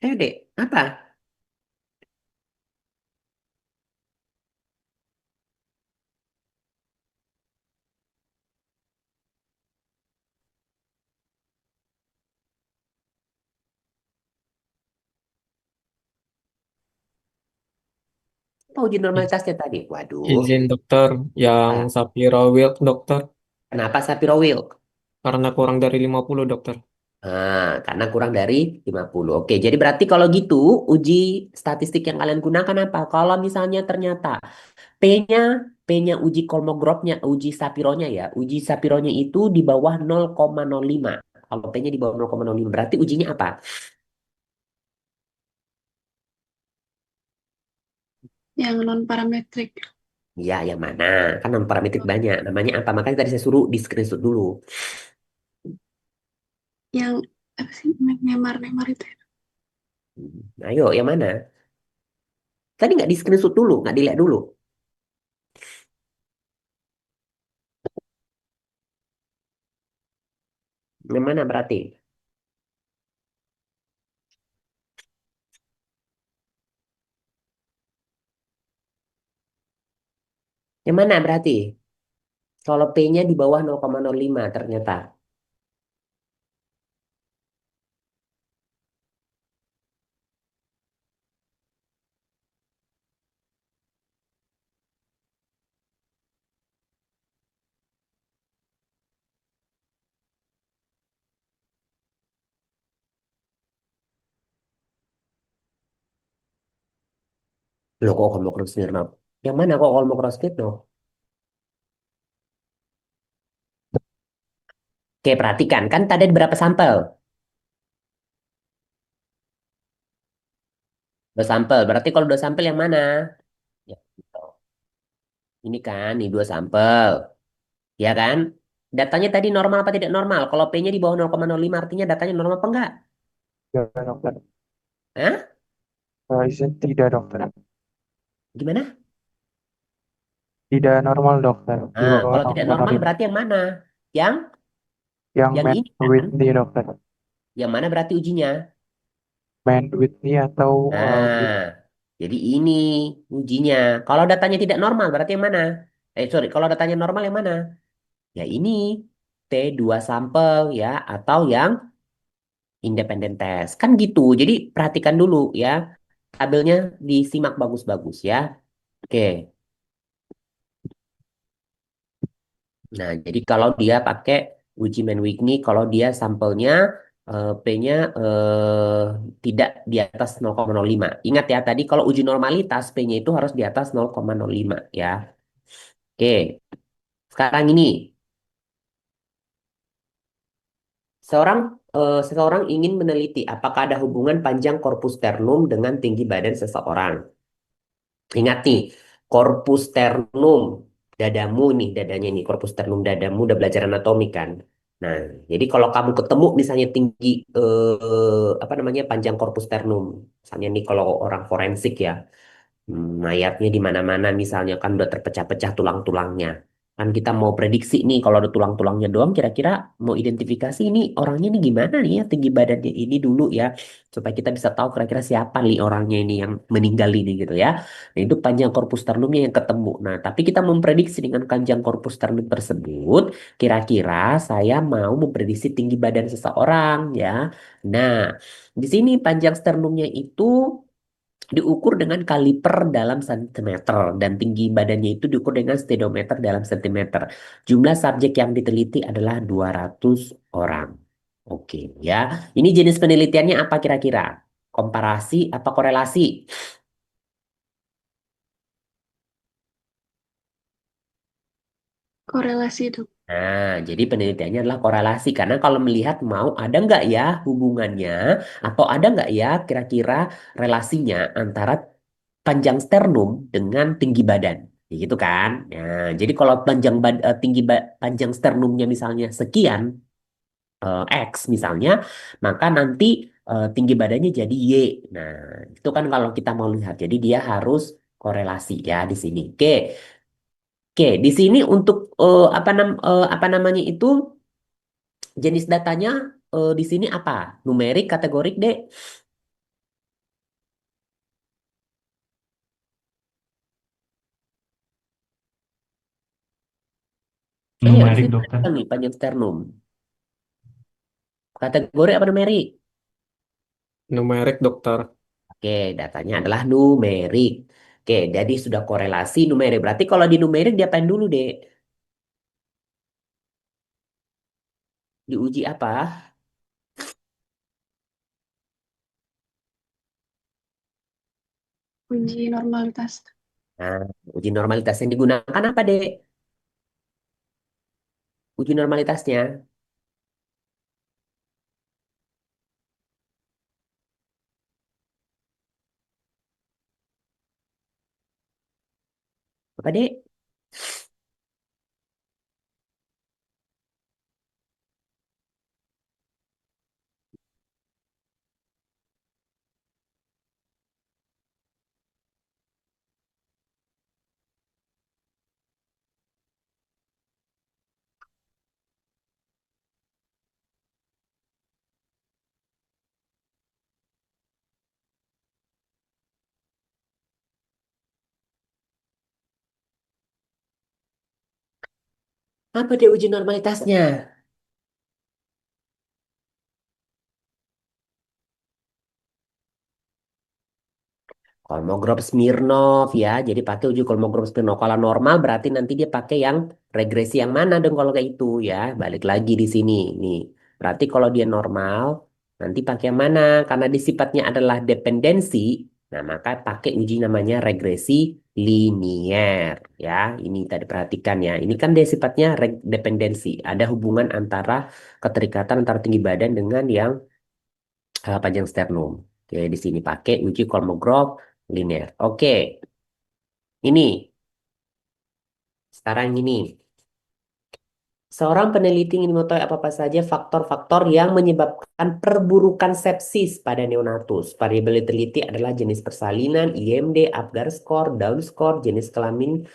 ayo, Dek, apa? Apa uji Iz- normalitasnya tadi? Waduh, Izin dokter, yang ah, Sapira Wild dokter, kenapa Sapiro Wilk? karena kurang dari 50 dokter. Karena kurang dari 50. Oke, jadi berarti kalau gitu uji statistik yang kalian gunakan apa? Kalau misalnya ternyata P-nya P-nya uji Kolmogorov-nya, uji Sapironya ya. Uji Sapironya itu di bawah 0,05. Kalau P-nya di bawah 0,05 berarti ujinya apa? Yang non parametrik. Ya, yang mana? Kan non parametrik banyak. Namanya apa? Makanya tadi saya suruh di screenshot dulu. Yang apa sih, memar itu ya? Ayo, yang mana? Tadi nggak di screenshot dulu, nggak dilihat dulu. Yang mana berarti? Yang mana berarti? Kalau P-nya di bawah 0,05 ternyata. Loh kok Kolmogorov Smirnov? Yang mana kok Kolmogorov Smirnov? Oke, perhatikan. Kan tadi ada berapa sampel? Dua sampel. Berarti kalau dua sampel yang mana? Ya, gitu. Ini kan, nih dua sampel. Ya kan? Datanya tadi normal apa tidak normal? Kalau P-nya di bawah 0,05 artinya datanya normal apa enggak? Tidak dokter. Hah? Izin tidak dokter. Gimana? Tidak normal dokter. Di Nah, bawah kalau tidak normal 0,05. berarti yang mana? Yang Yang yang ini kan? Whitney dokter. Yang mana berarti ujinya? Whitney atau Nah, jadi ini ujinya. Kalau datanya tidak normal berarti yang mana? Sorry, kalau datanya normal yang mana? Ya ini T2 sampel ya atau yang independent test. Kan gitu. Jadi perhatikan dulu ya. Tabelnya disimak bagus-bagus ya. Oke. Nah, jadi kalau dia pakai uji Mann-Whitney, kalau dia sampelnya P-nya tidak di atas 0,05. Ingat ya, tadi kalau uji normalitas P-nya itu harus di atas 0,05 ya. Oke, sekarang ini seseorang ingin meneliti apakah ada hubungan panjang korpus sternum dengan tinggi badan seseorang. Ingat nih, korpus sternum dadamu nih, dadanya nih, korpus sternum dadamu udah belajar anatomi kan. Nah, jadi kalau kamu ketemu misalnya tinggi apa namanya panjang korpus sternum, misalnya nih kalau orang forensik ya, mayatnya di mana-mana misalnya kan udah terpecah-pecah tulang-tulangnya. Kan kita mau prediksi nih kalau ada tulang-tulangnya doang kira-kira mau identifikasi ini orangnya ini gimana nih ya tinggi badannya ini dulu ya supaya kita bisa tahu kira-kira siapa nih orangnya ini yang meninggal ini gitu ya. Nah, itu panjang korpus sternumnya yang ketemu. Nah, tapi kita memprediksi dengan panjang korpus sternum tersebut kira-kira saya mau memprediksi tinggi badan seseorang ya. Nah, di sini panjang sternumnya itu diukur dengan kaliper dalam sentimeter dan tinggi badannya itu diukur dengan speedometer dalam sentimeter. Jumlah subjek yang diteliti adalah 200 orang. Oke, ya. Ini jenis penelitiannya apa kira-kira? Komparasi apa korelasi? Korelasi dok. Nah, jadi penelitiannya adalah korelasi karena kalau melihat mau ada nggak ya hubungannya atau ada nggak ya kira-kira relasinya antara panjang sternum dengan tinggi badan. Ya gitu kan? Nah, jadi kalau panjang sternumnya misalnya sekian X misalnya, maka nanti tinggi badannya jadi Y. Nah, itu kan kalau kita mau lihat. Jadi dia harus korelasi ya di sini. Oke, di sini untuk apa namanya itu jenis datanya di sini apa? Numerik, kategorik, Dek? Di numerik sini dokter. ada nih panjang sternum. Kategori apa numerik? Numerik dokter. Oke, datanya adalah numerik. Oke, jadi sudah korelasi numerik. Berarti kalau di numerik diapain dulu, Dek? Diuji apa? Uji normalitas. Nah, uji normalitas yang digunakan apa, Dek? Uji normalitasnya. Apa, Dek? Apa, Dek, uji normalitasnya? Kolmograf Smirnov ya. Jadi pakai uji kolmograf Smirnov. Kalau normal berarti nanti dia pakai yang regresi yang mana dong kalau kayak itu ya. Balik lagi di sini nih. Berarti kalau dia normal nanti pakai yang mana? Karena di sifatnya adalah dependensi. Nah, maka pakai uji namanya regresi linier ya. Ini tadi perhatikan ya. Ini kan dia sifatnya dependensi. Ada hubungan antara keterikatan antara tinggi badan dengan yang panjang sternum. Oke, di sini pakai uji kolmograf linear. Oke, ini sekarang ini seorang peneliti ingin mengetahui apa-apa saja faktor-faktor yang menyebabkan perburukan sepsis pada neonatus. Variabel yang diteliti adalah jenis persalinan, IMD, Apgar score, Down score, jenis kelamin,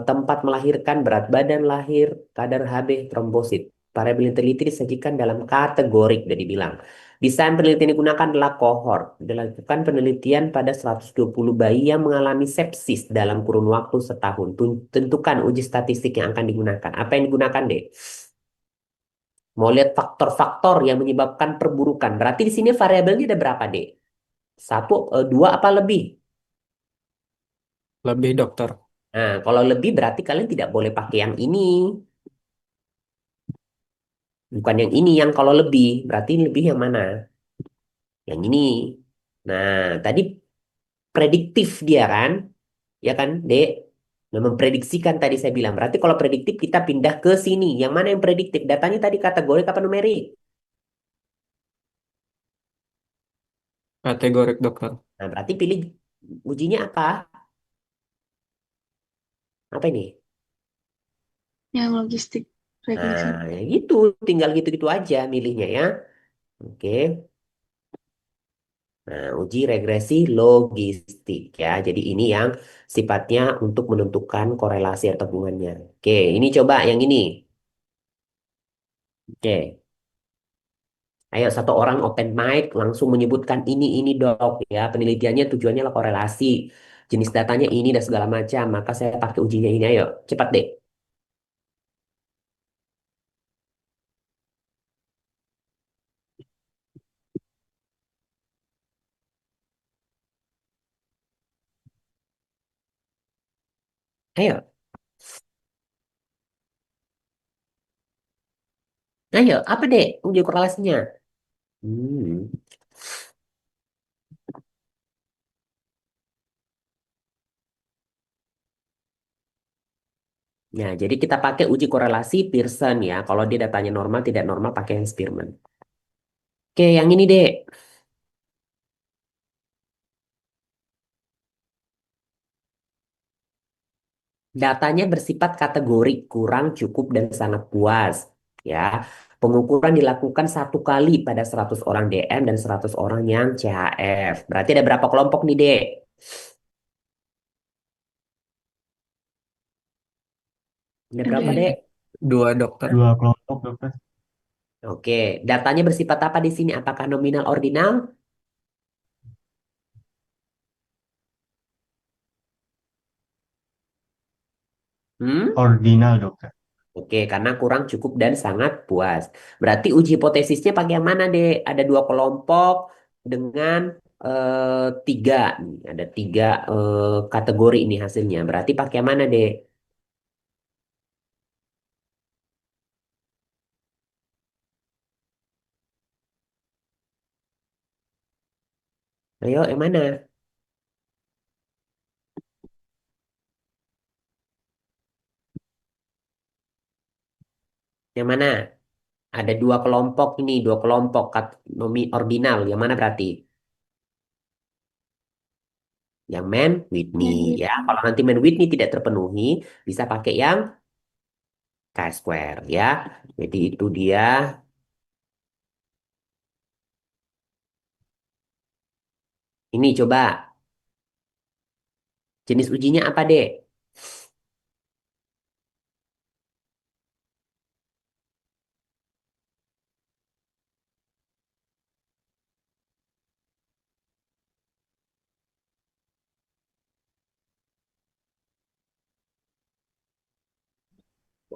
tempat melahirkan, berat badan lahir, kadar Hb, trombosit. Variabel yang diteliti disajikan dalam kategorik, udah dibilang. Desain penelitian yang digunakan adalah kohort. Dilakukan penelitian pada 120 bayi yang mengalami sepsis dalam kurun waktu setahun. Tentukan uji statistik yang akan digunakan. Apa yang digunakan, Dek? Mau lihat faktor-faktor yang menyebabkan perburukan. Berarti di sini variabelnya ada berapa, Dek? Satu, dua apa lebih? Lebih dokter. Nah, kalau lebih berarti kalian tidak boleh pakai yang ini. Bukan yang ini, yang kalau lebih. Berarti lebih yang mana? Yang ini. Nah, tadi prediktif dia kan? Ya kan, Dek? Nah, memprediksikan tadi saya bilang. Berarti kalau prediktif kita pindah ke sini. Yang mana yang prediktif? Datanya tadi kategorik apa numerik? Kategorik, dokter. Nah, berarti pilih ujinya apa? Apa ini? Yang logistik regresi. Nah, ya gitu. Tinggal gitu-gitu aja milihnya ya. Oke. Nah, uji regresi logistik ya. Jadi ini yang sifatnya untuk menentukan korelasi atau hubungannya. Oke, ini coba yang ini. Oke. Ayo satu orang open mic langsung menyebutkan ini dok ya. Penelitiannya tujuannya lah korelasi. Jenis datanya ini dan segala macam. Maka saya pakai ujinya ini. Ayo, cepat deh. Ayo, ayo. Apa deh uji korelasinya? Hmm. Nah, jadi kita pakai uji korelasi Pearson ya. Kalau dia datanya normal, tidak normal pakai yang Spearman. Oke, yang ini deh. Datanya bersifat kategori kurang, cukup, dan sangat puas. Ya, pengukuran dilakukan satu kali pada 100 orang DM dan 100 orang yang CHF. Berarti ada berapa kelompok nih, Dek? Ada Ada berapa, Dek? Dua, dokter. Dua kelompok dokter. Oke, datanya bersifat apa di sini? Apakah nominal ordinal? Hmm? Ordinal dokter. Oke, karena kurang, cukup, dan sangat puas. Berarti uji hipotesisnya pakai yang mana, Dek? Ada dua kelompok dengan tiga. Nih, ada tiga kategori ini hasilnya. Berarti pakai yang mana, Dek? Ayo, yang mana? Yang mana? Ada dua kelompok ini, dua kelompok nomi ordinal. Yang mana berarti? Yang man Whitney yang ya. Whitney. Kalau nanti man Whitney tidak terpenuhi, bisa pakai yang chi-square ya. Jadi itu dia. Ini coba jenis ujinya apa, Dek?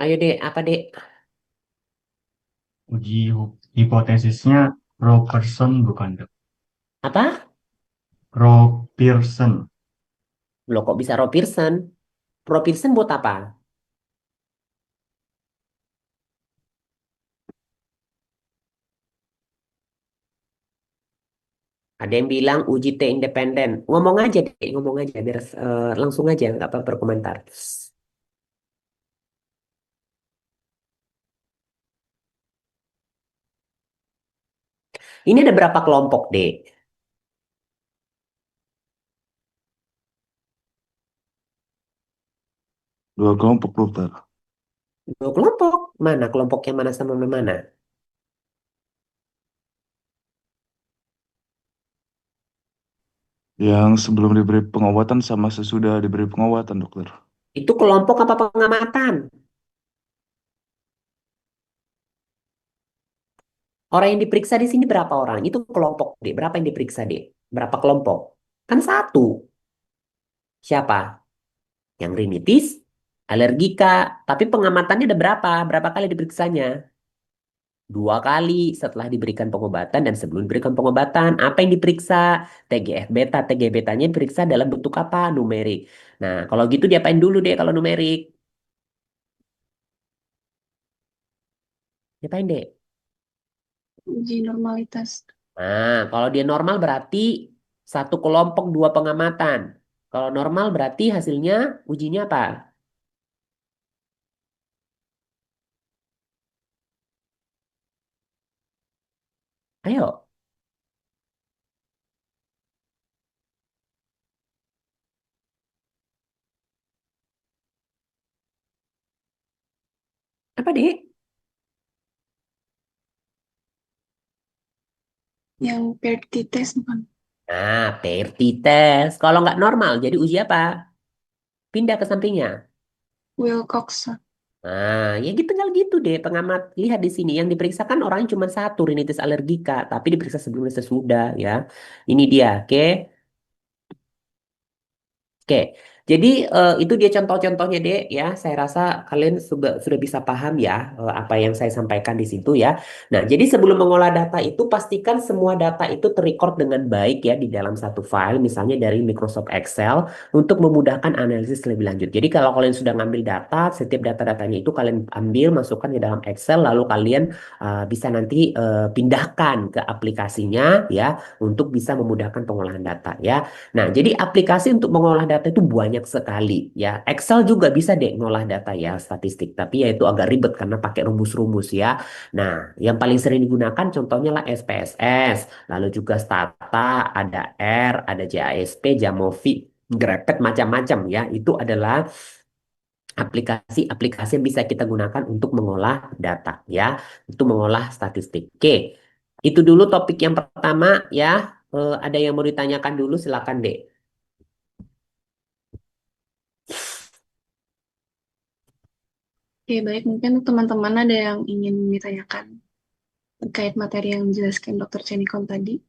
Ayo, Dek, apa, Dek? Uji hipotesisnya Robertson bukan dok. Apa? Robertson. Loh kok bisa Robertson? Robertson buat apa? Ada yang bilang uji T independen. Ngomong aja, Dek, ngomong aja biar langsung aja nggak apa berkomentar. Ini ada berapa kelompok, Dek? Dua kelompok dokter. Dua kelompok. Mana kelompok yang mana sama yang mana? Yang sebelum diberi pengobatan sama sesudah diberi pengobatan dokter. Itu kelompok apa pengamatan? Orang yang diperiksa di sini berapa orang? Itu kelompok, Dek. Berapa yang diperiksa, Dek? Berapa kelompok? Kan satu. Siapa? Yang rinitis, alergika. Tapi pengamatannya ada berapa? Berapa kali diperiksanya? Dua kali setelah diberikan pengobatan dan sebelum diberikan pengobatan. Apa yang diperiksa? TGF beta. TGF betanya diperiksa dalam bentuk apa? Numerik. Nah, kalau gitu diapain dulu deh kalau numerik? Diapain deh? Uji normalitas. Nah, kalau dia normal berarti satu kelompok dua pengamatan. Kalau normal berarti hasilnya ujinya apa? Ayo, apa deh? Yang paired t-test bukan? Nah, PRT test. Kalau nggak normal, jadi uji apa? Pindah ke sampingnya. Wilcox. Nah, ya gitu tinggal gitu deh pengamat. Lihat di sini yang diperiksakan orangnya cuma satu rinitis alergika, tapi diperiksa sebelum dan sesudah ya. Ini dia, oke. Oke, jadi itu dia contoh-contohnya deh ya. Saya rasa kalian sudah bisa paham ya apa yang saya sampaikan di situ ya. Nah, jadi sebelum mengolah data itu pastikan semua data itu terrecord dengan baik ya di dalam satu file, misalnya dari Microsoft Excel untuk memudahkan analisis lebih lanjut. Jadi kalau kalian sudah ngambil data, setiap data-datanya itu kalian ambil, masukkan ke dalam Excel, lalu kalian bisa nanti pindahkan ke aplikasinya ya untuk bisa memudahkan pengolahan data ya. Nah, jadi aplikasi untuk mengolah data itu banyak sekali ya. Excel juga bisa deh ngolah data ya statistik, tapi ya itu agak ribet karena pakai rumus-rumus ya. Nah, yang paling sering digunakan contohnya lah SPSS, lalu juga Stata, ada R, ada JASP, Jamovi, Grepet macam-macam ya. Itu adalah aplikasi-aplikasi yang bisa kita gunakan untuk mengolah data ya, itu mengolah statistik. Oke, itu dulu topik yang pertama ya. Ada yang mau ditanyakan dulu, silakan deh. Oke, baik. Mungkin teman-teman ada yang ingin ditanyakan terkait materi yang dijelaskan Dr. Cenikon tadi.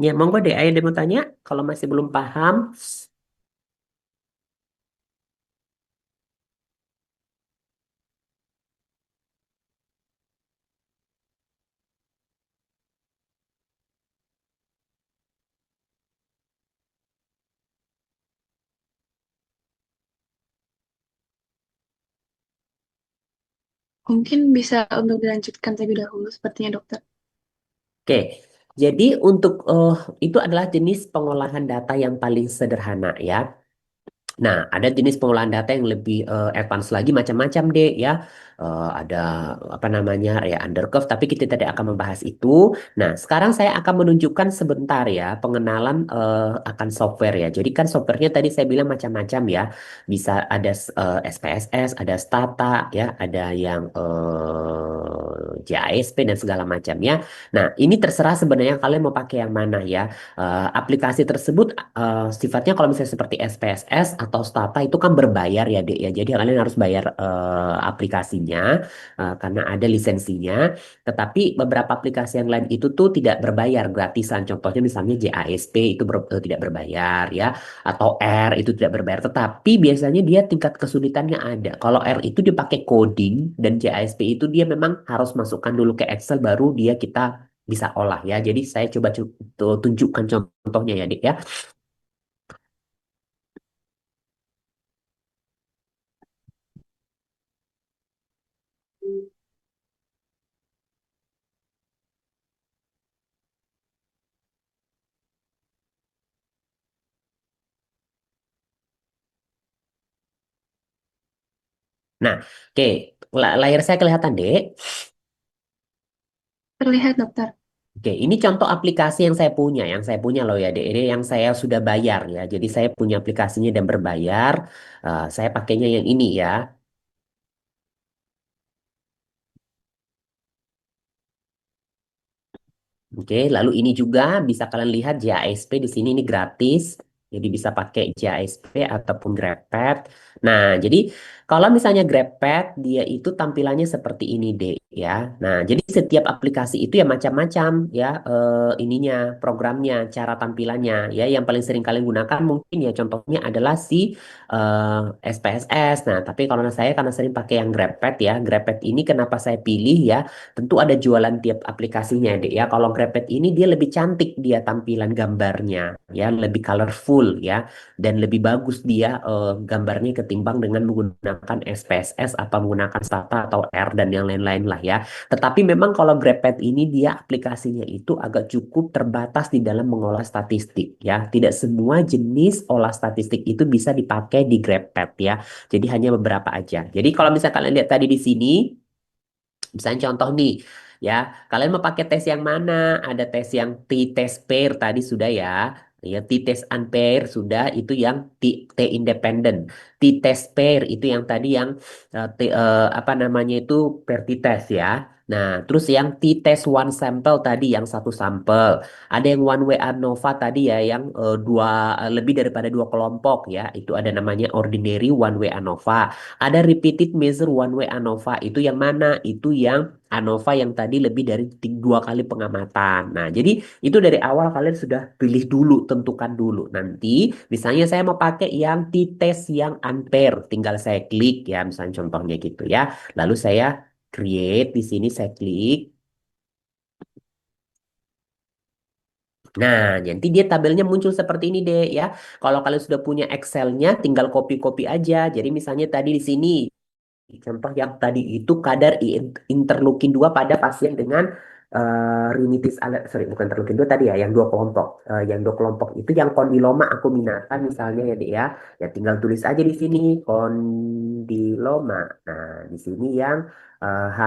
Ya, monggo deh, ada yang mau tanya. Kalau masih belum paham, Mungkin bisa untuk dilanjutkan terlebih dahulu, sepertinya dokter. oke. Jadi untuk itu adalah jenis pengolahan data yang paling sederhana ya. Nah, ada jenis pengolahan data yang lebih advance lagi macam-macam deh ya. Ada apa namanya ya undercurve, tapi kita tidak akan membahas itu. Nah, sekarang saya akan menunjukkan sebentar ya pengenalan akan software ya. Jadi kan softwarenya tadi saya bilang macam-macam ya. Bisa ada SPSS, ada Stata ya, ada yang JASP dan segala macamnya. Nah, ini terserah sebenarnya kalian mau pakai yang mana ya. Aplikasi tersebut sifatnya kalau misalnya seperti SPSS atau Stata itu kan berbayar ya Dek ya. Jadi kalian harus bayar aplikasinya karena ada lisensinya. Tetapi beberapa aplikasi yang lain itu tuh tidak berbayar, gratisan. Contohnya misalnya JASP itu tidak berbayar ya, atau R itu tidak berbayar. Tetapi biasanya dia tingkat kesulitannya ada. Kalau R itu dipakai coding dan JASP itu dia memang harus masukkan dulu ke Excel baru dia kita bisa olah ya. Jadi saya coba tunjukkan contohnya ya, Dik ya. Nah, oke, layar saya kelihatan, Dek. Terlihat dokter. Oke, ini contoh aplikasi yang saya punya loh ya, Dek. Ini yang saya sudah bayar ya. Jadi saya punya aplikasinya dan berbayar. Saya pakainya yang ini ya. Oke, lalu ini juga bisa kalian lihat JASP di sini ini gratis. Jadi bisa pakai JASP ataupun GrabPad. Nah, jadi kalau misalnya GrabPad dia itu tampilannya seperti ini deh ya. Nah, jadi setiap aplikasi itu ya macam-macam ya ininya, programnya, cara tampilannya ya. Yang paling sering kalian gunakan mungkin ya contohnya adalah si SPSS. Nah, tapi kalau saya karena sering pakai yang GrabPad ya. GrabPad ini kenapa saya pilih ya? Tentu ada jualan tiap aplikasinya, Dek ya. Kalau Grabpad ini dia lebih cantik dia tampilan gambarnya, ya lebih colorful full ya, dan lebih bagus dia gambarnya ketimbang dengan menggunakan SPSS apa menggunakan Stata atau R dan yang lain-lain lah ya. Tetapi memang kalau GraphPad ini dia aplikasinya itu agak cukup terbatas di dalam mengolah statistik ya. Tidak semua jenis olah statistik itu bisa dipakai di GraphPad ya. Jadi hanya beberapa aja. Jadi kalau misalnya kalian lihat tadi di sini, misalnya contoh nih, ya, kalian mau pakai tes yang mana? Ada tes yang t-test pair tadi sudah ya. Ya, t-test unpair sudah itu yang t independent. T-test pair itu yang tadi yang apa namanya itu pair t-test ya. Nah, terus yang t-test one sample tadi yang satu sampel. Ada yang one way ANOVA tadi ya yang lebih daripada dua kelompok ya. Itu ada namanya ordinary one way ANOVA. Ada repeated measure one way ANOVA. Itu yang mana? Itu yang ANOVA yang tadi lebih dari dua kali pengamatan. Nah, jadi itu dari awal kalian sudah pilih dulu, tentukan dulu. Nanti misalnya saya mau pakai yang t-test yang unpair. Tinggal saya klik ya, misalnya contohnya gitu ya. Lalu saya create di sini saya klik. Nah, nanti dia tabelnya muncul seperti ini deh ya. Kalau kalian sudah punya Excel-nya, tinggal copy-copy aja. Jadi misalnya tadi di sini contoh yang tadi itu kadar interleukin 2 pada pasien dengan rinitis sorry bukan interleukin 2 tadi ya, yang dua kelompok. Yang dua kelompok itu yang kondiloma akuminata misalnya ya Dek ya. Ya tinggal tulis aja di sini kondiloma. Nah, di sini yang H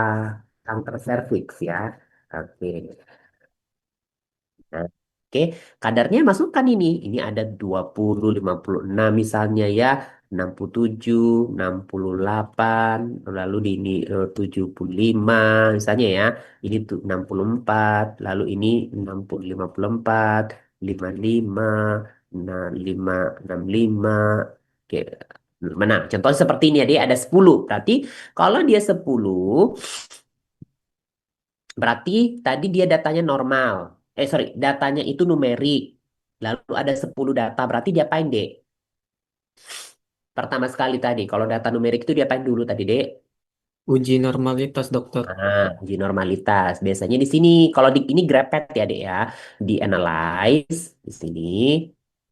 kanker serviks ya. Oke. Nah, oke, kadarnya masukkan ini. Ini ada 20, 56 misalnya ya, 67, 68, lalu di ini 75 misalnya ya. Ini tuh 64, lalu ini 60, 54, 55, nah 5, 65. Oke. Mana? Contohnya seperti ini ya, dia ada 10. Berarti kalau dia 10 berarti tadi dia datanya normal. Sorry, datanya itu numerik. Lalu ada 10 data, berarti diapain, Dek? Pertama sekali tadi, kalau data numerik itu diapain dulu tadi, Dek? Uji normalitas, dokter. Nah, uji normalitas. Biasanya di sini, kalau di ini grepet ya, Dek ya. Di analyze, di sini.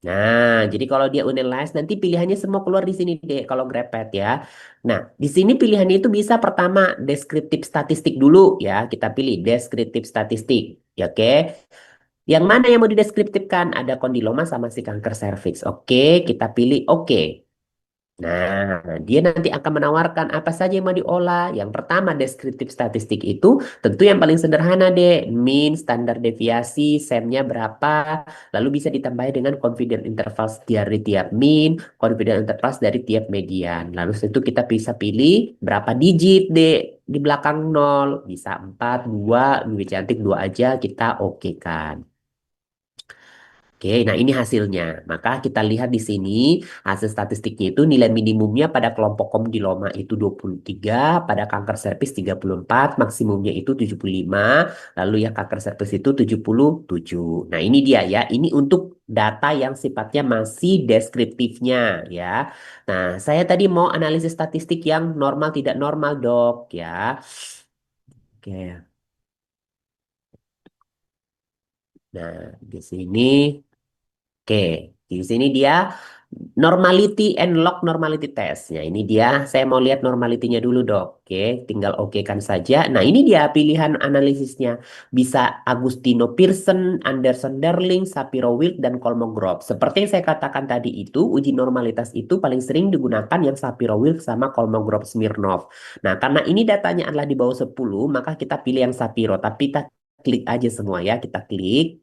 Nah, jadi kalau dia analyze, nanti pilihannya semua keluar di sini, Dek, kalau grepet ya. Nah, di sini pilihannya itu bisa pertama, deskriptif statistik dulu ya. Kita pilih deskriptif statistik. Ya, oke. Yang mana yang mau dideskriptifkan? Ada kondiloma sama si kanker serviks. Oke, kita pilih oke. Nah, dia nanti akan menawarkan apa saja yang mau diolah. Yang pertama, deskriptif statistik itu tentu yang paling sederhana deh. Mean, standar deviasi, SEM-nya berapa. Lalu bisa ditambah dengan confidence interval dari tiap mean, confidence interval dari tiap median. Lalu setelah itu kita bisa pilih berapa digit deh di belakang nol. Bisa 4, 2, lebih cantik 2 aja kita oke kan. Oke, nah ini hasilnya. Maka kita lihat di sini hasil statistiknya itu nilai minimumnya pada kelompok kondiloma itu 23, pada kanker serviks 34, maksimumnya itu 75, lalu yang kanker serviks itu 77. Nah, ini dia ya. Ini untuk data yang sifatnya masih deskriptifnya ya. Nah, saya tadi mau analisis statistik yang normal tidak normal, Dok, ya. Oke. Nah, di sini oke, di sini dia normality and log normality test. Ya, ini dia. Saya mau lihat normalitinya dulu, Dok. Oke, tinggal oke kan saja. Nah, ini dia pilihan analisisnya. Bisa Agustino Pearson, Anderson Darling, Sapiro Wilk, dan Kolmogorov. Seperti yang saya katakan tadi itu, uji normalitas itu paling sering digunakan yang Sapiro Wilk sama Kolmogorov Smirnov. Nah, karena ini datanya adalah di bawah 10, maka kita pilih yang Sapiro. Tapi kita klik aja semua ya. Kita klik.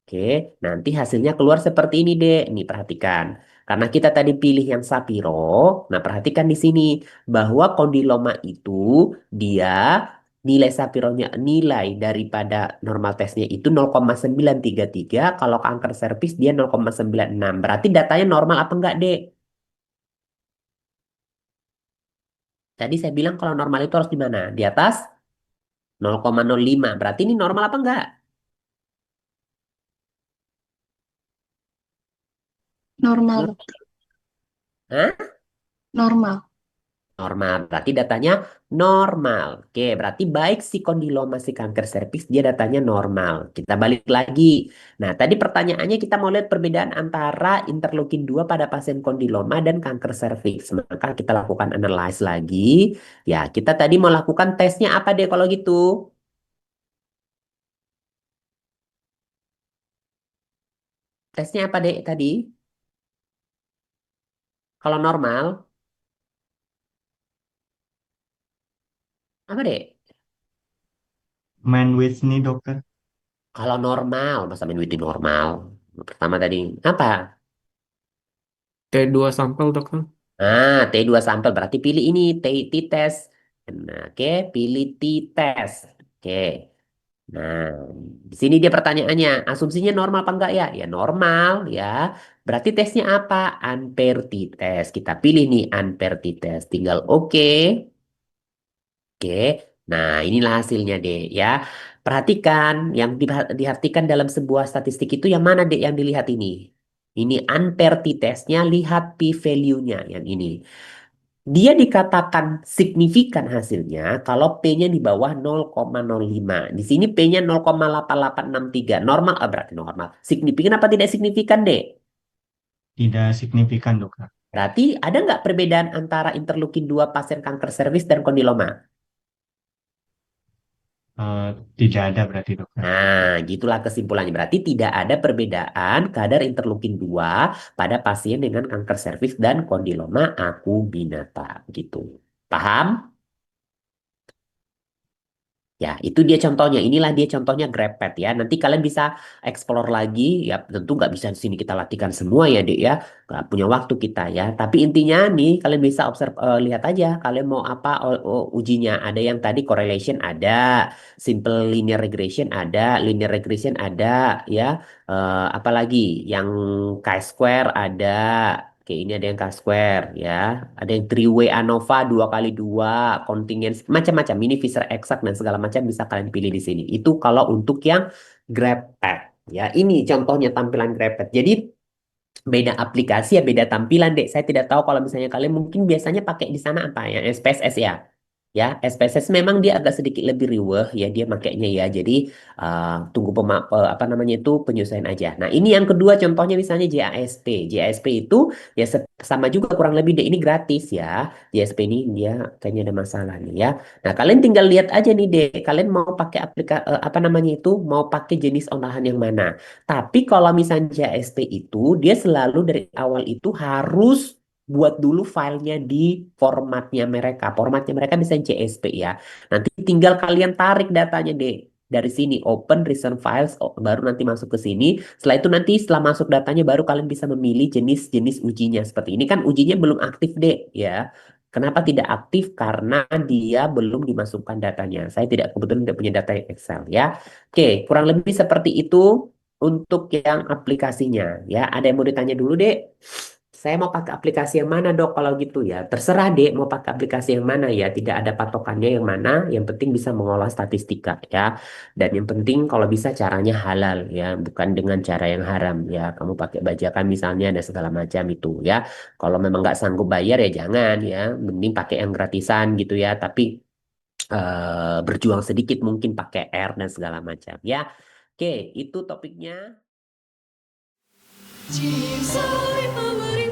Oke, nanti hasilnya keluar seperti ini deh. Nih perhatikan. Karena kita tadi pilih yang Sapiro, nah perhatikan di sini bahwa kondiloma itu dia nilai Sapironya nilai daripada normal tesnya itu 0,933, kalau kanker serviks dia 0,96. Berarti datanya normal apa enggak, Dek? Tadi saya bilang kalau normal itu harus di mana? Di atas 0,05. Berarti ini normal apa enggak? Normal, Nor- dokter. Hah? Normal. Normal, berarti datanya normal. Oke, berarti baik si kondiloma si kanker serviks dia datanya normal. Kita balik lagi. Nah, tadi pertanyaannya kita mau lihat perbedaan antara interleukin 2 pada pasien kondiloma dan kanker serviks. Maka kita lakukan analyze lagi. Ya, kita tadi mau lakukan tesnya apa deh kalau gitu? Tesnya apa deh tadi? Kalau normal, apa deh? Man Whitney dokter. Kalau normal, masa main with normal. Pertama tadi apa? T2 sampel, dokter. Nah, T2 sampel berarti pilih ini T-test. Nah, oke, pilih T-test. Oke. Nah, di sini dia pertanyaannya, asumsinya normal apa enggak ya? Ya normal ya. Berarti tesnya apa? Unpaired T-test. Kita pilih nih unpaired T-test. Tinggal oke. Oke. Nah, inilah hasilnya deh ya. Perhatikan yang diartikan dalam sebuah statistik itu yang mana deh yang dilihat ini? Ini unpaired T-testnya, lihat p-value-nya yang ini. Dia dikatakan signifikan hasilnya kalau P-nya di bawah 0,05. Di sini P-nya 0,8863. Normal, berarti normal. Signifikan apa tidak signifikan, Dek? Tidak signifikan dokter. Berarti ada nggak perbedaan antara interleukin 2 pasien kanker serviks dan kondiloma? Eh, Tidak ada berarti dokter. Nah, gitulah kesimpulannya. Berarti tidak ada perbedaan kadar interleukin 2 pada pasien dengan kanker serviks dan kondiloma akuminata. Gitu. Paham? Ya, itu dia contohnya. Inilah dia contohnya GrabPad ya. Nanti kalian bisa explore lagi. Ya, tentu nggak bisa di sini kita latihkan semua ya, Dek ya. Nggak punya waktu kita ya. Tapi intinya nih, kalian bisa observe, lihat aja. Kalian mau apa ujinya. Ada yang tadi correlation ada. Simple linear regression ada. Linear regression ada ya. Apalagi yang chi-square ada. Oke, ini ada yang K-square ya. Ada yang three-way ANOVA 2 kali 2 kontingen macam-macam. Ini Fisher exact dan segala macam bisa kalian pilih di sini. Itu kalau untuk yang GrabPad ya. Ini contohnya tampilan GrabPad. Jadi beda aplikasi ya, beda tampilan, Dek. Saya tidak tahu kalau misalnya kalian mungkin biasanya pakai di sana apa ya? SPSS ya. Ya, SPSS memang dia agak sedikit lebih riweh ya dia makainya ya. Jadi tunggu apa namanya itu penyesuaian aja. Nah, ini yang kedua contohnya misalnya JASP. JASP itu ya sama juga kurang lebih deh ini gratis ya. JASP ini dia kayaknya ada masalah nih ya. Nah, kalian tinggal lihat aja nih deh. Kalian mau pakai apa namanya itu mau pakai jenis olahan yang mana. Tapi kalau misalnya JSP itu dia selalu dari awal itu harus buat dulu filenya di formatnya mereka. Formatnya mereka bisa CSP ya. Nanti tinggal kalian tarik datanya deh. Dari sini open recent files baru nanti masuk ke sini. Setelah itu nanti setelah masuk datanya baru kalian bisa memilih jenis-jenis ujinya. Seperti ini kan ujinya belum aktif deh ya. Kenapa tidak aktif? Karena dia belum dimasukkan datanya. Saya tidak kebetulan tidak punya data Excel ya. Oke, kurang lebih seperti itu untuk yang aplikasinya ya. Ada yang mau ditanya dulu, Dek? Saya mau pakai aplikasi yang mana, Dok? Kalau gitu ya, terserah, Dek, mau pakai aplikasi yang mana ya. Tidak ada patokannya yang mana. Yang penting bisa mengolah statistika ya. Dan yang penting kalau bisa caranya halal ya, bukan dengan cara yang haram ya. Kamu pakai bajakan misalnya ada segala macam itu ya. Kalau memang nggak sanggup bayar ya jangan ya. Mending pakai yang gratisan gitu ya. Tapi berjuang sedikit mungkin pakai R dan segala macam ya. Oke, itu topiknya. Cinta memberi